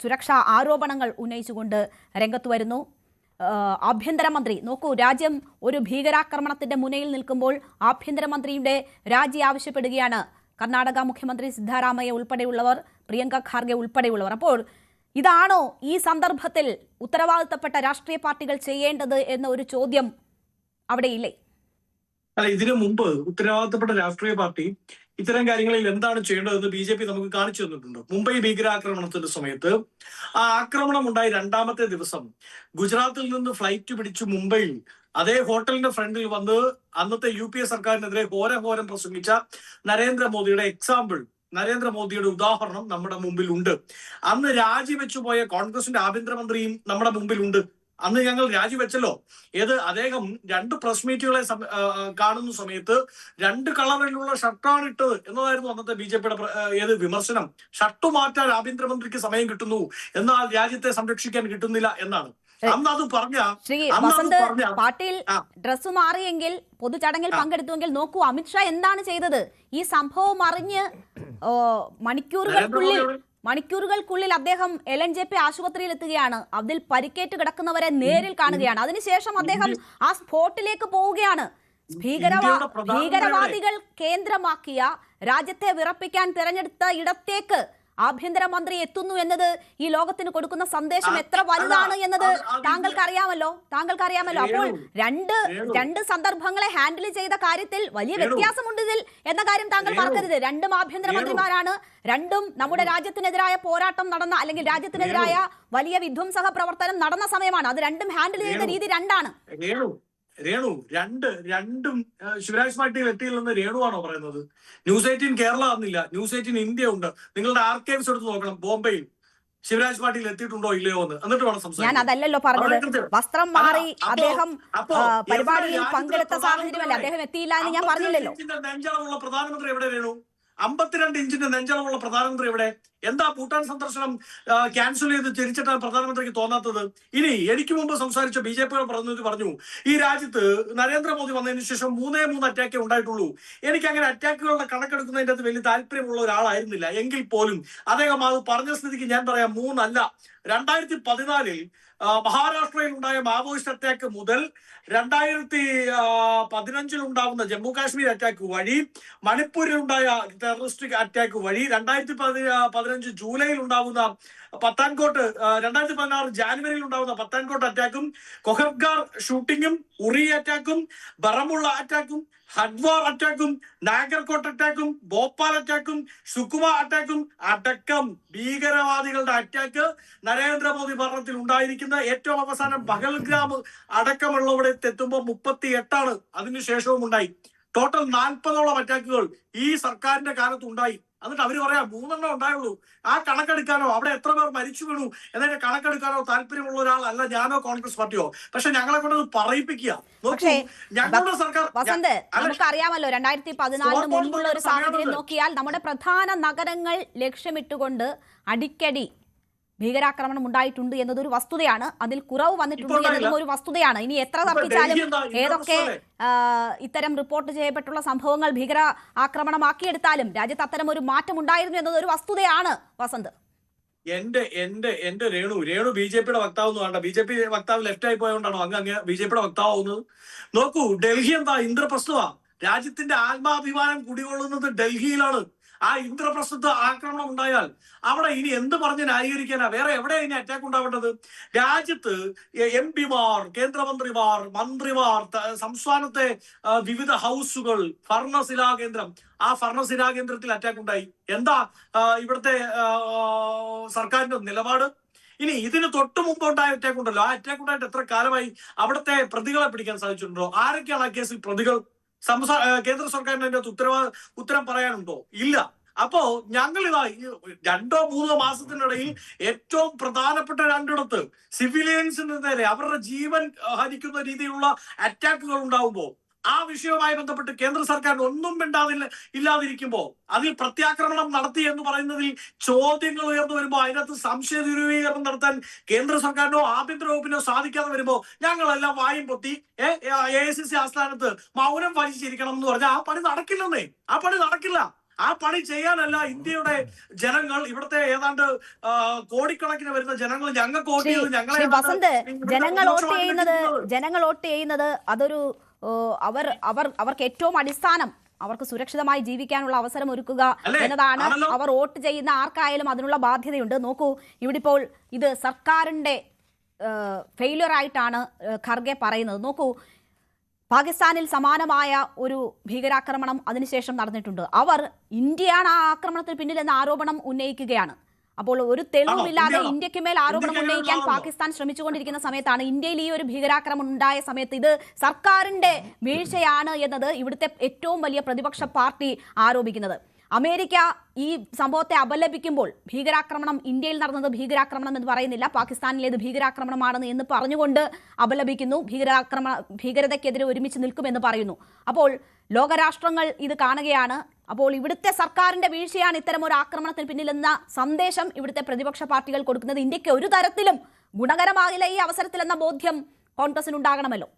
സുരക്ഷാ ആരോപണങ്ങൾ ഉന്നയിച്ചുകൊണ്ട് രംഗത്ത് വരുന്നു. ആഭ്യന്തരമന്ത്രി നോക്കൂ, രാജ്യം ഒരു ഭീകരാക്രമണത്തിന്റെ മുനയിൽ നിൽക്കുമ്പോൾ ആഭ്യന്തരമന്ത്രിയുടെ രാജി ആവശ്യപ്പെടുകയാണ് കർണാടക മുഖ്യമന്ത്രി സിദ്ധാരാമയ്യ ഉൾപ്പെടെയുള്ളവർ, പ്രിയങ്ക ഖാർഗെ ഉൾപ്പെടെയുള്ളവർ. അപ്പോൾ ഇതാണോ ഈ സന്ദർഭത്തിൽ ഉത്തരവാദിത്തപ്പെട്ട രാഷ്ട്രീയ പാർട്ടികൾ ചെയ്യേണ്ടത് എന്ന ഒരു ചോദ്യം അവിടെയില്ലേ? അല്ല, ഇതിനു മുമ്പ് ഉത്തരവാദിത്തപ്പെട്ട രാഷ്ട്രീയ പാർട്ടി ഇത്തരം കാര്യങ്ങളിൽ എന്താണ് ചെയ്യേണ്ടതെന്ന് BJP നമുക്ക് കാണിച്ചു തന്നിട്ടുണ്ട്. മുംബൈ ഭീകരാക്രമണത്തിന്റെ സമയത്ത് ആ ആക്രമണം ഉണ്ടായി 2ാമത്തെ ദിവസം ഗുജറാത്തിൽ നിന്ന് ഫ്ലൈറ്റ് പിടിച്ചു മുംബൈയിൽ അതേ ഹോട്ടലിന്റെ ഫ്രണ്ടിൽ വന്ന് അന്നത്തെ UPA സർക്കാരിനെതിരെ ഘോരം പ്രസംഗിച്ച നരേന്ദ്രമോദിയുടെ ഉദാഹരണം നമ്മുടെ മുമ്പിൽ ഉണ്ട്. അന്ന് രാജിവെച്ചു പോയ കോൺഗ്രസിന്റെ ആഭ്യന്തരമന്ത്രിയും നമ്മുടെ മുമ്പിൽ ഉണ്ട്. അന്ന് ഞങ്ങൾ രാജിവെച്ചല്ലോ. അദ്ദേഹം 2 പ്രസ് മീറ്റുകളെ കാണുന്ന സമയത്ത് 2 കളറിലുള്ള ഷർട്ടാണ് ഇട്ടത് എന്നതായിരുന്നു അന്നത്തെ BJPയുടെ വിമർശനം. ഷർട്ട് മാറ്റാൻ ആഭ്യന്തരമന്ത്രിക്ക് സമയം കിട്ടുന്നു, എന്നാൽ രാജ്യത്തെ സംരക്ഷിക്കാൻ കിട്ടുന്നില്ല എന്നാണ്. ശ്രീ വസന്ത്, പാട്ടീൽ ഡ്രസ് മാറിയെങ്കിൽ പൊതുചടങ്ങിൽ പങ്കെടുത്തുവെങ്കിൽ നോക്കൂ, അമിത്ഷാ എന്താണ് ചെയ്തത്? ഈ സംഭവം അറിഞ്ഞ് മണിക്കൂറുകൾക്കുള്ളിൽ അദ്ദേഹം LNJP ആശുപത്രിയിൽ എത്തുകയാണ്. അതിൽ പരിക്കേറ്റ് കിടക്കുന്നവരെ നേരിൽ കാണുകയാണ്. അതിനുശേഷം അദ്ദേഹം ആ സ്പോട്ടിലേക്ക് പോവുകയാണ്. ഭീകരവാദികൾ കേന്ദ്രമാക്കിയ രാജ്യത്തെ വിറപ്പിക്കാൻ തിരഞ്ഞെടുത്ത ഇടത്തേക്ക് ആഭ്യന്തരമന്ത്രി എത്തുന്നു എന്നത് ഈ ലോകത്തിന് കൊടുക്കുന്ന സന്ദേശം എത്ര വലുതാണ് എന്നത് താങ്കൾക്ക് അറിയാമല്ലോ. അപ്പോൾ രണ്ട് സന്ദർഭങ്ങളെ ഹാൻഡിൽ ചെയ്ത കാര്യത്തിൽ വലിയ വ്യത്യാസമുണ്ട് ഇതിൽ എന്ന കാര്യം താങ്കൾ മറക്കരുത്. രണ്ടും ആഭ്യന്തരമന്ത്രിമാരാണ്. രണ്ടും നമ്മുടെ രാജ്യത്തിനെതിരായ പോരാട്ടം നടന്ന, അല്ലെങ്കിൽ രാജ്യത്തിനെതിരായ വലിയ വിധ്വംസക പ്രവർത്തനം നടന്ന സമയമാണ്. അത് രണ്ടും ഹാൻഡിൽ ചെയ്ത രീതി രണ്ടാണ്. രേണു രണ്ടും ശിവരാജ് പാട്ടീൽ എത്തിയില്ലെന്ന് രേണുവാണോ പറയുന്നത്? ന്യൂസ് 18 കേരള എന്നില്ല, ന്യൂസ് 18 ഇന്ത്യ ഉണ്ട്. നിങ്ങളുടെ ആർക്കൈവ്സ് എടുത്ത് നോക്കണം. ബോംബെയിൽ ശിവരാജ് പാട്ടീൽ എത്തിയിട്ടുണ്ടോ ഇല്ലയോ എന്ന്, എന്നിട്ട് വേണം സംസാരിക്കാൻ. ഞാൻ അതല്ലല്ലോ പറഞ്ഞത്. വസ്ത്രം മാറി അദ്ദേഹം പരിപാടിയിൽ പങ്കെടുത്ത സാഹചര്യമല്ല, അദ്ദേഹം എത്തിയില്ല എന്ന് ഞാൻ പറഞ്ഞില്ലല്ലോ. നെഞ്ചളവുള്ള പ്രധാനമന്ത്രി എവിടെ രേണു? 52 ഇഞ്ചിന്റെ നെഞ്ചളവുള്ള പ്രധാനമന്ത്രി എവിടെ? എന്താ ഭൂട്ടാൻ സന്ദർശനം ക്യാൻസൽ ചെയ്ത് തിരിച്ചിട്ടാണ് പ്രധാനമന്ത്രിക്ക് തോന്നാത്തത്? ഇനി എനിക്ക് മുമ്പ് സംസാരിച്ച BJP പ്രതിനിധി പറഞ്ഞു, ഈ രാജ്യത്ത് നരേന്ദ്രമോദി വന്നതിന് ശേഷം 3 അറ്റാക്കേ ഉണ്ടായിട്ടുള്ളൂ. എനിക്ക് അങ്ങനെ അറ്റാക്കുകളുടെ കണക്കെടുക്കുന്നതിന്റെ അത് വലിയ താല്പര്യമുള്ള ഒരാളായിരുന്നില്ല. എങ്കിൽ പോലും അദ്ദേഹം അത് പറഞ്ഞ സ്ഥിതിക്ക് ഞാൻ പറയാം 3 അല്ല. 2014 മഹാരാഷ്ട്രയിൽ ഉണ്ടായ മാവോയിസ്റ്റ് അറ്റാക്ക് മുതൽ 2015 ഉണ്ടാവുന്ന ജമ്മു കാശ്മീർ അറ്റാക്ക് വഴി, മണിപ്പൂരിൽ ഉണ്ടായ ടെററിസ്റ്റിക് അറ്റാക്ക് വഴി, 2015 ജൂലൈയിൽ ഉണ്ടാവുന്ന പത്താൻകോട്ട്, 2016 ജാനുവരിയിൽ ഉണ്ടാവുന്ന പത്താൻകോട്ട് അറ്റാക്കും, കൊഹർഗാർ ഷൂട്ടിങ്ങും, ഉറി അറ്റാക്കും, ബറമുള്ള അറ്റാക്കും, ഹഡ്വാർ അറ്റാക്കും, നാഗർകോട്ട് അറ്റാക്കും, ഭോപ്പാൽ അറ്റാക്കും, സുക്കുമ അറ്റാക്കും അടക്കം ഭീകരവാദികളുടെ അറ്റാക്ക് നരേന്ദ്രമോദി ഭരണത്തിൽ ഉണ്ടായിരിക്കുന്ന ഏറ്റവും അവസാനം പഹൽഗ്രാം അടക്കമുള്ളവിടെ എത്തുമ്പോൾ 38 അതിനുശേഷവും ഉണ്ടായി. ടോട്ടൽ 40ഓളം അറ്റാക്കുകൾ ഈ സർക്കാരിന്റെ കാലത്ത് ഉണ്ടായി. എന്നിട്ട് അവര് പറയാം 3 ഉണ്ടായുള്ളൂ. ആ കണക്കെടുക്കാനോ അവിടെ എത്ര പേർ മരിച്ചു വീണു എന്നതിന്റെ കണക്കെടുക്കാനോ താല്പര്യമുള്ള ഒരാളല്ല ഞാനോ കോൺഗ്രസ് പാർട്ടിയോ. പക്ഷെ ഞങ്ങളെ കൊണ്ട് പറയുപ്പിക്കുക. ഞങ്ങളുടെ സർക്കാർ നമുക്കറിയാമല്ലോ 2014 മുൻപുള്ള ഒരു സാഹചര്യം നോക്കിയാൽ നമ്മുടെ പ്രധാന നഗരങ്ങൾ ലക്ഷ്യമിട്ടുകൊണ്ട് അടിക്കടി ഭീകരാക്രമണം ഉണ്ടായിട്ടുണ്ട് എന്നതൊരു വസ്തുതയാണ്. അതിൽ കുറവ് വന്നിട്ടുണ്ട് എന്നതും ഒരു വസ്തുതയാണ്. ഇനി എത്ര തർക്കിച്ചാലും ഏതൊക്കെ ഇത്തരം റിപ്പോർട്ട് ചെയ്യപ്പെട്ടുള്ള സംഭവങ്ങൾ ഭീകര ആക്രമണമാക്കിയെടുത്താലും രാജ്യത്ത് അത്തരം ഒരു മാറ്റം ഉണ്ടായിരുന്നു എന്നതൊരു വസ്തുതയാണ്. വസന്ത്, എന്റെ രേണു BJPയുടെ വക്താവെന്ന് വേണ്ട. BJP വക്താവ് ലെഫ്റ്റ് ആയി പോയതുകൊണ്ടാണോ അങ്ങ് BJPയുടെ വക്താവുന്നത്? നോക്കൂ, ഡൽഹി എന്താ ഇന്ദ്രപ്രസ്ഥമാ. രാജ്യത്തിന്റെ ആത്മാഭിമാനം കുടികൊള്ളുന്നത് ഡൽഹിയിലാണ്. ആ ഇന്ദ്രപ്രസ്ഥ ആക്രമണം ഉണ്ടായാൽ അവിടെ ഇനി എന്ത് പറഞ്ഞ് ന്യായീകരിക്കാനാ? വേറെ എവിടെ ഇനി അറ്റാക്ക് ഉണ്ടാവേണ്ടത്? രാജ്യത്ത് MP മാർ, കേന്ദ്രമന്ത്രിമാർ, മന്ത്രിമാർ, സംസ്ഥാനത്തെ വിവിധ ഹൗസുകൾ, ഭരണശിലാകേന്ദ്രം, ആ ഭരണശിലാകേന്ദ്രത്തിൽ അറ്റാക്ക് ഉണ്ടായി. എന്താ ഇവിടുത്തെ സർക്കാരിന്റെ നിലപാട്? ഇനി ഇതിന് തൊട്ട് മുമ്പ് ഉണ്ടായ അറ്റാക്ക് ഉണ്ടല്ലോ, ആ അറ്റാക്ക് ഉണ്ടായിട്ട് എത്ര കാലമായി? അവിടുത്തെ പ്രതികളെ പിടിക്കാൻ സാധിച്ചിട്ടുണ്ടോ? ആരൊക്കെയാണ് ആ കേസിൽ പ്രതികൾ? കേന്ദ്ര സർക്കാരിന് അതിന്റെ ഉത്തരം പറയാനുണ്ടോ? ഇല്ല. അപ്പോ ഞങ്ങൾ ഇതാ 2-3 മാസത്തിനിടയിൽ ഏറ്റവും പ്രധാനപ്പെട്ട 2 സിവിലിയൻസിന് നേരെ അവരുടെ ജീവൻ ഹനിക്കുന്ന രീതിയിലുള്ള അറ്റാക്കുകൾ ഉണ്ടാവുമ്പോ ആ വിഷയവുമായി ബന്ധപ്പെട്ട് കേന്ദ്ര സർക്കാരിന് ഒന്നും ഇല്ലാതിരിക്കുമ്പോ അതിൽ പ്രത്യാക്രമണം നടത്തി എന്ന് പറയുന്നതിൽ ചോദ്യങ്ങൾ ഉയർന്നു വരുമ്പോ അതിനകത്ത് സംശയ ദുരൂപീകരണം നടത്താൻ കേന്ദ്ര സർക്കാരിനോ ആഭ്യന്തര വകുപ്പിനോ സാധിക്കാതെ വരുമ്പോ ഞങ്ങളെല്ലാം വായും പൊത്തി AICC ആസ്ഥാനത്ത് മൗനം വലിച്ചിരിക്കണം എന്ന് പറഞ്ഞാൽ ആ പണി നടക്കില്ലെന്നേ. ആ പണി നടക്കില്ല. ആ പണി ചെയ്യാനല്ല ഇന്ത്യയുടെ ജനങ്ങൾ, ഇവിടുത്തെ ഏതാണ്ട് കോടിക്കണക്കിന് വരുന്ന ജനങ്ങൾ ഞങ്ങൾക്ക് വോട്ട് ചെയ്ത് ജനങ്ങൾ വോട്ട് ചെയ്യുന്നത് അതൊരു അവർക്ക് ഏറ്റവും അടിസ്ഥാനം അവർക്ക് സുരക്ഷിതമായി ജീവിക്കാനുള്ള അവസരം ഒരുക്കുക എന്നതാണ്. അവർ വോട്ട് ചെയ്യുന്ന ആർക്കായാലും അതിനുള്ള ബാധ്യതയുണ്ട്. നോക്കൂ, ഇവിടെ ഇപ്പോൾ ഇത് സർക്കാരിന്റെ ഫെയിലിയർ ആയിട്ടാണ് ഖർഗെ പറയുന്നത്. നോക്കൂ, പാകിസ്ഥാനിൽ സമാനമായ ഒരു ഭീകരാക്രമണം അതിനുശേഷം നടന്നിട്ടുണ്ട്. അവർ ഇന്ത്യയാണ് ആ ആക്രമണത്തിന് പിന്നിലെന്ന ആരോപണം ഉന്നയിക്കുകയാണ്. അപ്പോൾ ഒരു തെളിവുമില്ലാതെ ഇന്ത്യക്ക് മേൽ ആരോപണം ഉന്നയിക്കാൻ പാകിസ്ഥാൻ ശ്രമിച്ചുകൊണ്ടിരിക്കുന്ന സമയത്താണ് ഇന്ത്യയിൽ ഈ ഒരു ഭീകരാക്രമണം ഉണ്ടായ സമയത്ത് ഇത് സർക്കാരിന്റെ വീഴ്ചയാണ് എന്നത് ഇവിടുത്തെ ഏറ്റവും വലിയ പ്രതിപക്ഷ പാർട്ടി ആരോപിക്കുന്നത്. അമേരിക്ക ഈ സംഭവത്തെ അപലപിക്കുമ്പോൾ ഭീകരാക്രമണം ഇന്ത്യയിൽ നടന്നത് ഭീകരാക്രമണം എന്ന് പറയുന്നില്ല, പാകിസ്ഥാനിലേത് ഭീകരാക്രമണമാണെന്ന് എന്ന് പറഞ്ഞുകൊണ്ട് അപലപിക്കുന്നു. ഭീകരതയ്ക്കെതിരെ ഒരുമിച്ച് നിൽക്കുമെന്ന് പറയുന്നു. അപ്പോൾ ലോകരാഷ്ട്രങ്ങൾ ഇത് കാണുകയാണ്. അപ്പോൾ ഇവിടുത്തെ സർക്കാരിന്റെ വീഴ്ചയാണ് ഇത്തരം ഒരു ആക്രമണത്തിന് പിന്നിലെന്ന സന്ദേശം ഇവിടുത്തെ പ്രതിപക്ഷ പാർട്ടികൾ കൊടുക്കുന്നത് ഇന്ത്യക്ക് ഒരു തരത്തിലും ഗുണകരമാകില്ല ഈ അവസരത്തിലെന്ന ബോധ്യം കോൺഗ്രസിന് ഉണ്ടാകണമല്ലോ.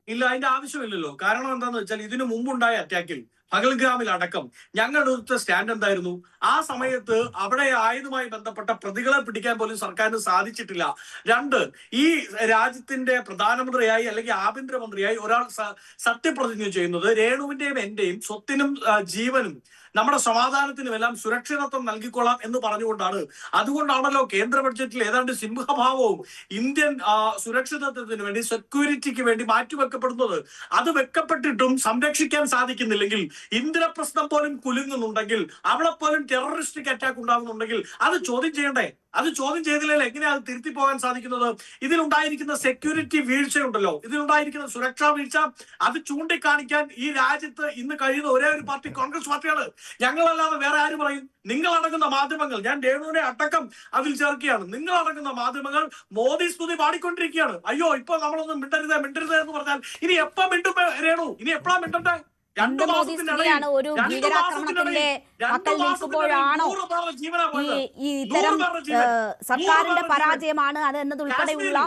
ഇല്ല, അതിന്റെ ആവശ്യമില്ലല്ലോ. കാരണം എന്താണെന്ന് വെച്ചാൽ ഇതിനു മുമ്പുണ്ടായ അറ്റാക്കിൽ പഹൽഗാമിൽ അടക്കം ഞങ്ങൾ എടുത്ത സ്റ്റാൻഡ് എന്തായിരുന്നു? ആ സമയത്ത് അവിടെ ആയതുമായി ബന്ധപ്പെട്ട പ്രതികളെ പിടിക്കാൻ പോലും സർക്കാരിന് സാധിച്ചിട്ടില്ല. 2, ഈ രാജ്യത്തിന്റെ പ്രധാനമന്ത്രിയായി അല്ലെങ്കിൽ ആഭ്യന്തരമന്ത്രിയായി ഒരാൾ സത്യപ്രതിജ്ഞ ചെയ്യുന്നത് രേണുവിന്റെയും എന്റെയും സ്വത്തിനും ജീവനും നമ്മുടെ സമാധാനത്തിനുമെല്ലാം സുരക്ഷിതത്വം നൽകിക്കൊള്ളാം എന്ന് പറഞ്ഞുകൊണ്ടാണ്. അതുകൊണ്ടാണല്ലോ കേന്ദ്ര ബഡ്ജറ്റിൽ ഏതാണ്ട് സിംഹഭാവവും ഇന്ത്യൻ സുരക്ഷിതത്വത്തിന് വേണ്ടി, സെക്യൂരിറ്റിക്ക് വേണ്ടി മാറ്റിവെക്കപ്പെടുന്നത്. അത് വെക്കപ്പെട്ടിട്ടും സംരക്ഷിക്കാൻ സാധിക്കുന്നില്ലെങ്കിൽ, ഇന്ദ്രപ്രസ്ഥം പോലും കുലുങ്ങുന്നുണ്ടെങ്കിൽ, അവിടെ പോലും ടെററിസ്റ്റിക് അറ്റാക്ക് ഉണ്ടാകുന്നുണ്ടെങ്കിൽ അത് ചോദ്യം ചെയ്യണ്ടേ? അത് ചോദ്യം ചെയ്തില്ലെങ്കിൽ എങ്ങനെയാണ് അത് തിരുത്തി പോകാൻ സാധിക്കുന്നത്? ഇതിലുണ്ടായിരിക്കുന്ന സെക്യൂരിറ്റി വീഴ്ചയുണ്ടല്ലോ, ഇതിലുണ്ടായിരിക്കുന്ന സുരക്ഷാ വീഴ്ച, അത് ചൂണ്ടിക്കാണിക്കാൻ ഈ രാജ്യത്ത് ഇന്ന് കഴിയുന്ന ഒരേ ഒരു പാർട്ടി കോൺഗ്രസ് പാർട്ടിയാണ്. ഞങ്ങളല്ലാതെ വേറെ ആര് പറയും? നിങ്ങളടങ്ങുന്ന മാധ്യമങ്ങൾ, ഞാൻ രേണുവിനെ അടക്കം അതിൽ ചേർക്കുകയാണ്, നിങ്ങളടങ്ങുന്ന മാധ്യമങ്ങൾ മോദി സ്തുതി പാടിക്കൊണ്ടിരിക്കുകയാണ്. അയ്യോ, ഇപ്പൊ നമ്മളൊന്നും മിണ്ടരുത് എന്ന് പറഞ്ഞാൽ ഇനി എപ്പോ മിണ്ടും രേണു? ഇനി എപ്പോഴാ മിണ്ടണ്ടേ? മോദിയാണ് ഒരു ഭീകരാക്രമണത്തിന്റെ പക്കൽ നിൽക്കുമ്പോഴാണോ ഈ ഇത്തരം സർക്കാരിന്റെ പരാജയമാണ് അത് എന്നതുൾപ്പെടെയുള്ള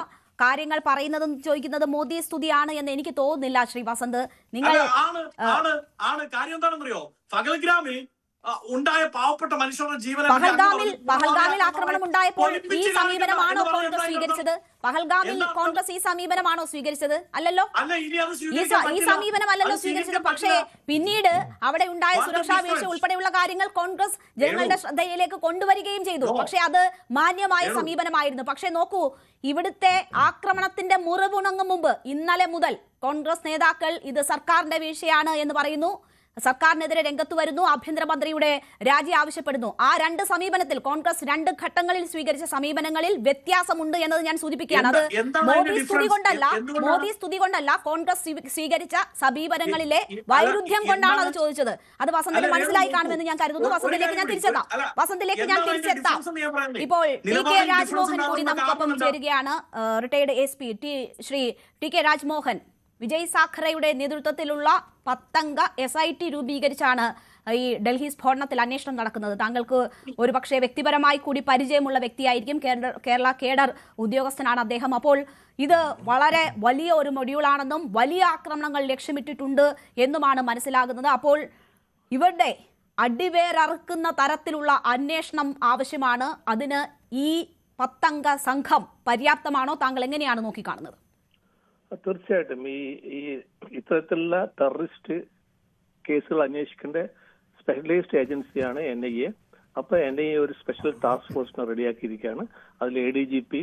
കാര്യങ്ങൾ പറയുന്നതും ചോദിക്കുന്നത് മോദി സ്തുതിയാണ് എന്ന് എനിക്ക് തോന്നുന്നില്ല. ശ്രീ വസന്ത്, നിങ്ങൾ കാര്യം എന്താണെന്നറിയോ? പഹൽഗ്രാമിൽ ഉണ്ടായ പാവപ്പെട്ട മനുഷ്യരുടെ ജീവനെ, പഹൽഗാമിൽ ആക്രമണം ഉണ്ടായപ്പോൾ ഈ സമീപനമാണോ കോൺഗ്രസ് സ്വീകരിച്ചത്? പഹൽഗാമിൽ കോൺഗ്രസ് ഈ സമീപനമാണോ സ്വീകരിച്ചത്? അല്ലല്ലോ, ഈ സമീപനമല്ലല്ലോ സ്വീകരിച്ചത്. പക്ഷേ പിന്നീട് അവിടെ ഉണ്ടായ സുരക്ഷാ വീഴ്ച ഉൾപ്പെടെയുള്ള കാര്യങ്ങൾ കോൺഗ്രസ് ജനങ്ങളുടെ ശ്രദ്ധയിലേക്ക് കൊണ്ടുവരികയും ചെയ്തു. പക്ഷെ അത് മാന്യമായ സമീപനമായിരുന്നു. പക്ഷെ നോക്കൂ, ഇവിടുത്തെ ആക്രമണത്തിന്റെ മുറിവുണങ്ങും മുമ്പ് ഇന്നലെ മുതൽ കോൺഗ്രസ് നേതാക്കൾ ഇത് സർക്കാരിന്റെ വീഴ്ചയാണ് എന്ന് പറയുന്നു, സർക്കാരിനെതിരെ രംഗത്ത് വരുന്നു, ആഭ്യന്തരമന്ത്രിയുടെ രാജി ആവശ്യപ്പെടുന്നു. ആ 2 സമീപനത്തിൽ കോൺഗ്രസ് 2 ഘട്ടങ്ങളിൽ സ്വീകരിച്ച സമീപനങ്ങളിൽ വ്യത്യാസമുണ്ട് എന്നത് ഞാൻ സൂചിപ്പിക്കുകയാണ്. അത് മോദി സ്തുതി കൊണ്ടല്ല, കോൺഗ്രസ് സ്വീകരിച്ച സമീപനങ്ങളിലെ വൈരുദ്ധ്യം കൊണ്ടാണ് അത് ചോദിച്ചത്. അത് വസന്തിന് മനസ്സിലായി കാണുമെന്ന് ഞാൻ കരുതുന്നു. വസന്തിലേക്ക് ഞാൻ തിരിച്ചെത്താം. ഇപ്പോൾ ടി.കെ. രാജ്മോഹൻ കൂടി നമുക്കൊപ്പം ചേരുകയാണ്. Retired SP Shri T K. Rajmohan, Vijay സാഖറയുടെ നേതൃത്വത്തിലുള്ള 10 അംഗ SIT രൂപീകരിച്ചാണ് ഈ ഡൽഹി സ്ഫോടനത്തിൽ അന്വേഷണം നടക്കുന്നത്. താങ്കൾക്ക് ഒരു പക്ഷേ വ്യക്തിപരമായി കൂടി പരിചയമുള്ള വ്യക്തിയായിരിക്കും. കേരള കേഡർ ഉദ്യോഗസ്ഥനാണ് അദ്ദേഹം. അപ്പോൾ ഇത് വളരെ വലിയ ഒരു മൊഡ്യൂളാണെന്നും വലിയ ആക്രമണങ്ങൾ ലക്ഷ്യമിട്ടിട്ടുണ്ട് എന്നുമാണ് മനസ്സിലാകുന്നത്. അപ്പോൾ ഇവരുടെ അടിവേരറുക്കുന്ന തരത്തിലുള്ള അന്വേഷണം ആവശ്യമാണ്. അതിന് ഈ 10 അംഗ സംഘം പര്യാപ്തമാണോ? താങ്കൾ എങ്ങനെയാണ് നോക്കിക്കാണുന്നത്? തീർച്ചയായിട്ടും ഈ ഇത്തരത്തിലുള്ള ടെററിസ്റ്റ് കേസുകൾ അന്വേഷിക്കേണ്ട സ്പെഷ്യലൈസ്ഡ് ഏജൻസിയാണ് NIA. അപ്പൊ NIA ഒരു സ്പെഷ്യൽ ടാസ്ക് ഫോഴ്സിനെ റെഡിയാക്കിയിരിക്കുകയാണ്. അതിൽ ADGP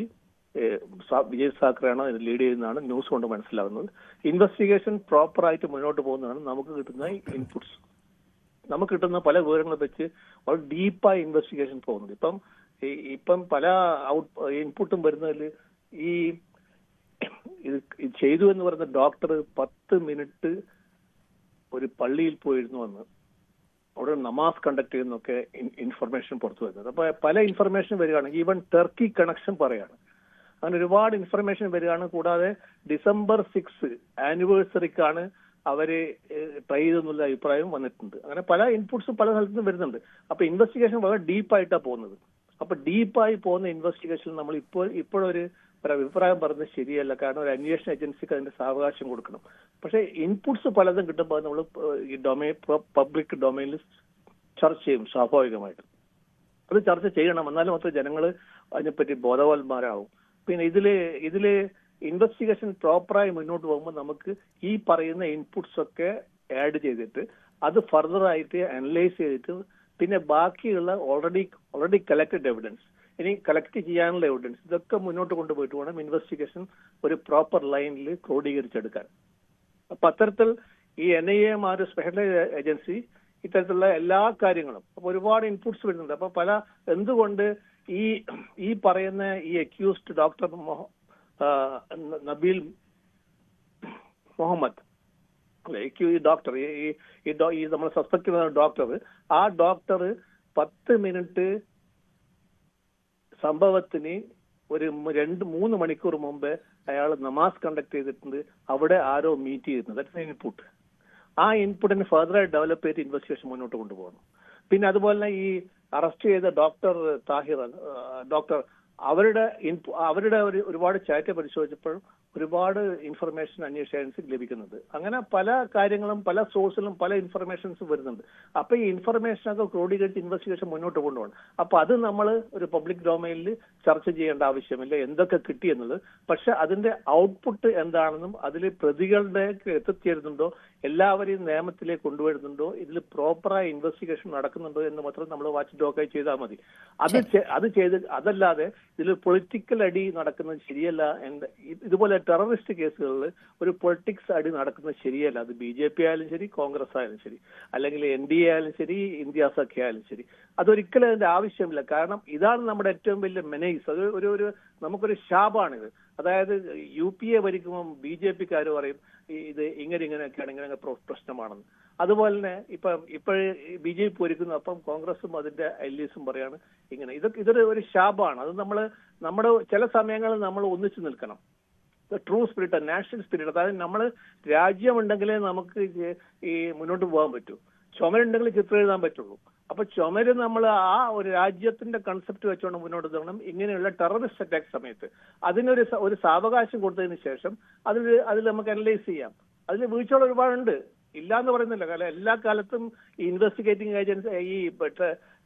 വിജയ് സാഖറെയാണ് അതിൽ ലീഡ് ചെയ്യുന്നതാണ് ന്യൂസ് കൊണ്ട് മനസ്സിലാവുന്നത്. ഇൻവെസ്റ്റിഗേഷൻ പ്രോപ്പറായിട്ട് മുന്നോട്ട് പോകുന്നതാണ് നമുക്ക് കിട്ടുന്ന ഇൻപുട്സ്. നമുക്ക് കിട്ടുന്ന പല വിവരങ്ങൾ വെച്ച് വളരെ ഡീപ്പായി ഇൻവെസ്റ്റിഗേഷൻ പോകുന്നത്. ഇപ്പം പല ഇൻപുട്ടും വരുന്നതിൽ ഈ ഇത് ചെയ്തു എന്ന് പറയുന്ന ഡോക്ടർ 10 മിനിറ്റ് ഒരു പള്ളിയിൽ പോയിരുന്നു എന്ന്, അവിടെ നമാസ് കണ്ടക്ട് ചെയ്യുന്നൊക്കെ ഇൻഫർമേഷൻ പുറത്തു വരുന്നത്. അപ്പൊ പല ഇൻഫർമേഷൻ വരികയാണ്. ഈവൻ ടർക്കി കണക്ഷൻ പറയാണ്. അങ്ങനെ ഒരുപാട് ഇൻഫർമേഷൻ വരികയാണ്. കൂടാതെ December 6 ആനിവേഴ്സറിക്കാണ് അവര് ട്രൈ ചെയ്തെന്നുള്ള അഭിപ്രായം വന്നിട്ടുണ്ട്. അങ്ങനെ പല ഇൻപുട്സും പല സ്ഥലത്തും വരുന്നുണ്ട്. അപ്പൊ ഇൻവെസ്റ്റിഗേഷൻ വളരെ ഡീപ്പായിട്ടാണ് പോകുന്നത്. അപ്പൊ ഡീപ്പായി പോകുന്ന ഇൻവെസ്റ്റിഗേഷനിൽ നമ്മൾ ഇപ്പോഴൊരു അഭിപ്രായം പറഞ്ഞത് ശരിയല്ല. കാരണം ഒരു അന്വേഷണ ഏജൻസിക്ക് അതിന്റെ സാവകാശം കൊടുക്കണം. പക്ഷെ ഇൻപുട്സ് പലതും കിട്ടുമ്പോൾ നമ്മൾ ഈ പബ്ലിക് ഡൊമൈനിൽ ചർച്ച ചെയ്യും സ്വാഭാവികമായിട്ടും. അത് ചർച്ച ചെയ്യണം. എന്നാലും മാത്രമേ ജനങ്ങൾ അതിനെപ്പറ്റി ബോധവാന്മാരാകും. പിന്നെ ഇതില് ഇൻവെസ്റ്റിഗേഷൻ പ്രോപ്പറായി മുന്നോട്ട് പോകുമ്പോൾ നമുക്ക് ഈ പറയുന്ന ഇൻപുട്സ് ഒക്കെ ആഡ് ചെയ്തിട്ട് അത് ഫർദർ ആയിട്ട് അനലൈസ് ചെയ്തിട്ട് പിന്നെ ബാക്കിയുള്ള ഓൾറെഡി കളക്റ്റഡ് എവിഡൻസ്, ഇനി കളക്ട് ചെയ്യാനുള്ള എവിഡൻസ്, ഇതൊക്കെ മുന്നോട്ട് കൊണ്ടുപോയിട്ട് വേണം ഇൻവെസ്റ്റിഗേഷൻ ഒരു പ്രോപ്പർ ലൈനിൽ ക്രോഡീകരിച്ചെടുക്കാൻ. അപ്പൊ അത്തരത്തിൽ ഈ NIA സ്പെഷ്യൽ ഏജൻസി ഇത്തരത്തിലുള്ള എല്ലാ കാര്യങ്ങളും അപ്പൊ ഒരുപാട് ഇൻപുട്സ് വരുന്നുണ്ട്. അപ്പൊ എന്തുകൊണ്ട് ഈ പറയുന്ന ഈ അക്യൂസ്ഡ് ഡോക്ടർ നബീൽ മുഹമ്മദ് ഈ ഡോക്ടർ ഈ നമ്മൾ സസ്പെക്ട് ചെയ്യുന്ന ഡോക്ടർ, ആ ഡോക്ടർ 10 മിനിറ്റ് സംഭവത്തിന് ഒരു 2-3 മണിക്കൂർ മുമ്പ് അയാൾ നമാസ് കണ്ടക്ട് ചെയ്തിട്ടുണ്ട്. അവിടെ ആരോ മീറ്റ് ചെയ്യുന്നത്. That's input. ആ ഇൻപുട്ടിന് ഫർദറായി ഡെവലപ്പ് ചെയ്ത് ഇൻവെസ്റ്റിഗേഷൻ മുന്നോട്ട് കൊണ്ടുപോകണം. പിന്നെ അതുപോലെ ഈ അറസ്റ്റ് ചെയ്ത ഡോക്ടർ താഹിർ ഡോക്ടർ അവരുടെ ഒരുപാട് ചാറ്റ് പരിശോധിച്ചപ്പോൾ ഒരുപാട് ഇൻഫർമേഷൻ അന്വേഷണ ഏജൻസിക്ക് ലഭിക്കുന്നത്. അങ്ങനെ പല കാര്യങ്ങളും പല സോഴ്സിലും പല ഇൻഫർമേഷൻസും വരുന്നുണ്ട്. അപ്പൊ ഈ ഇൻഫർമേഷനൊക്കെ ക്രോഡീകരിച്ച് ഇൻവെസ്റ്റിഗേഷൻ മുന്നോട്ട് കൊണ്ടുപോകണം. അപ്പൊ അത് നമ്മൾ ഒരു പബ്ലിക് ഡൊമൈനിൽ ചർച്ച ചെയ്യേണ്ട ആവശ്യമില്ല, എന്തൊക്കെ കിട്ടി എന്നുള്ളത്. പക്ഷെ അതിന്റെ ഔട്ട്പുട്ട് എന്താണെന്നും അതിൽ പ്രതികളുടെ എത്തിച്ചേരുന്നുണ്ടോ, എല്ലാവരെയും നിയമത്തിലേക്ക് കൊണ്ടുവരുന്നുണ്ടോ, ഇതിൽ പ്രോപ്പറായ ഇൻവെസ്റ്റിഗേഷൻ നടക്കുന്നുണ്ടോ എന്ന് മാത്രം നമ്മൾ വാച്ച് ഡോക്കായി ചെയ്താൽ മതി. അത് ചെയ്ത് അതല്ലാതെ ഇതിൽ പൊളിറ്റിക്കൽ അടി നടക്കുന്നത് ശരിയല്ല. ഇതുപോലെ ടെററിസ്റ്റ് കേസുകളിൽ ഒരു പൊളിറ്റിക്സ് അടി നടക്കുന്നത് ശരിയല്ല. അത് BJP ആയാലും ശരി, കോൺഗ്രസ് ആയാലും ശരി, അല്ലെങ്കിൽ NDA ആയാലും ശരി, ഇന്ത്യ സഖ്യ ആയാലും ശരി, അതൊരിക്കലും അതിന്റെ ആവശ്യമില്ല. കാരണം ഇതാണ് നമ്മുടെ ഏറ്റവും വലിയ മെനൈസ്. അത് ഒരു നമുക്കൊരു ശാപാണിത്. അതായത് UPA ഭരിക്കുമ്പോൾ BJP-ക്കാർ പറയും ഇത് ഇങ്ങനെയൊക്കെയാണ്, ഇങ്ങനെ പ്രശ്നമാണെന്ന്. അതുപോലെ തന്നെ ഇപ്പോഴേ BJP ഭരിക്കുന്നു, അപ്പം കോൺഗ്രസും അതിന്റെ അലീസും പറയാണ് ഇങ്ങനെ. ഇതൊരു ശാപാണ്. അത് നമ്മുടെ ചില സമയങ്ങളിൽ നമ്മൾ ഒന്നിച്ചു നിൽക്കണം. ട്രൂ സ്പിരിറ്റ്, നാഷണൽ സ്പിരിറ്റ്, അതായത് നമ്മൾ രാജ്യമുണ്ടെങ്കിലേ നമുക്ക് ഈ മുന്നോട്ട് പോകാൻ പറ്റൂ. ചുമരുണ്ടെങ്കിൽ ചിത്രം എഴുതാൻ പറ്റുള്ളൂ. അപ്പൊ ചുമര് നമ്മൾ ആ ഒരു രാജ്യത്തിന്റെ കൺസെപ്റ്റ് വെച്ചുകൊണ്ട് മുന്നോട്ട് പോകണം. ഇങ്ങനെയുള്ള ടെററിസ്റ്റ് അറ്റാക്ക് സമയത്ത് അതിനൊരു സാവകാശം കൊടുത്തതിന് ശേഷം അതിൽ നമുക്ക് അനലൈസ് ചെയ്യാം. അതിൽ വീഴ്ചകൾ ഒരുപാടുണ്ട്, ഇല്ല എന്ന് പറയുന്നില്ല. കാരണം എല്ലാ കാലത്തും ഈ ഇൻവെസ്റ്റിഗേറ്റിംഗ് ഏജൻസി,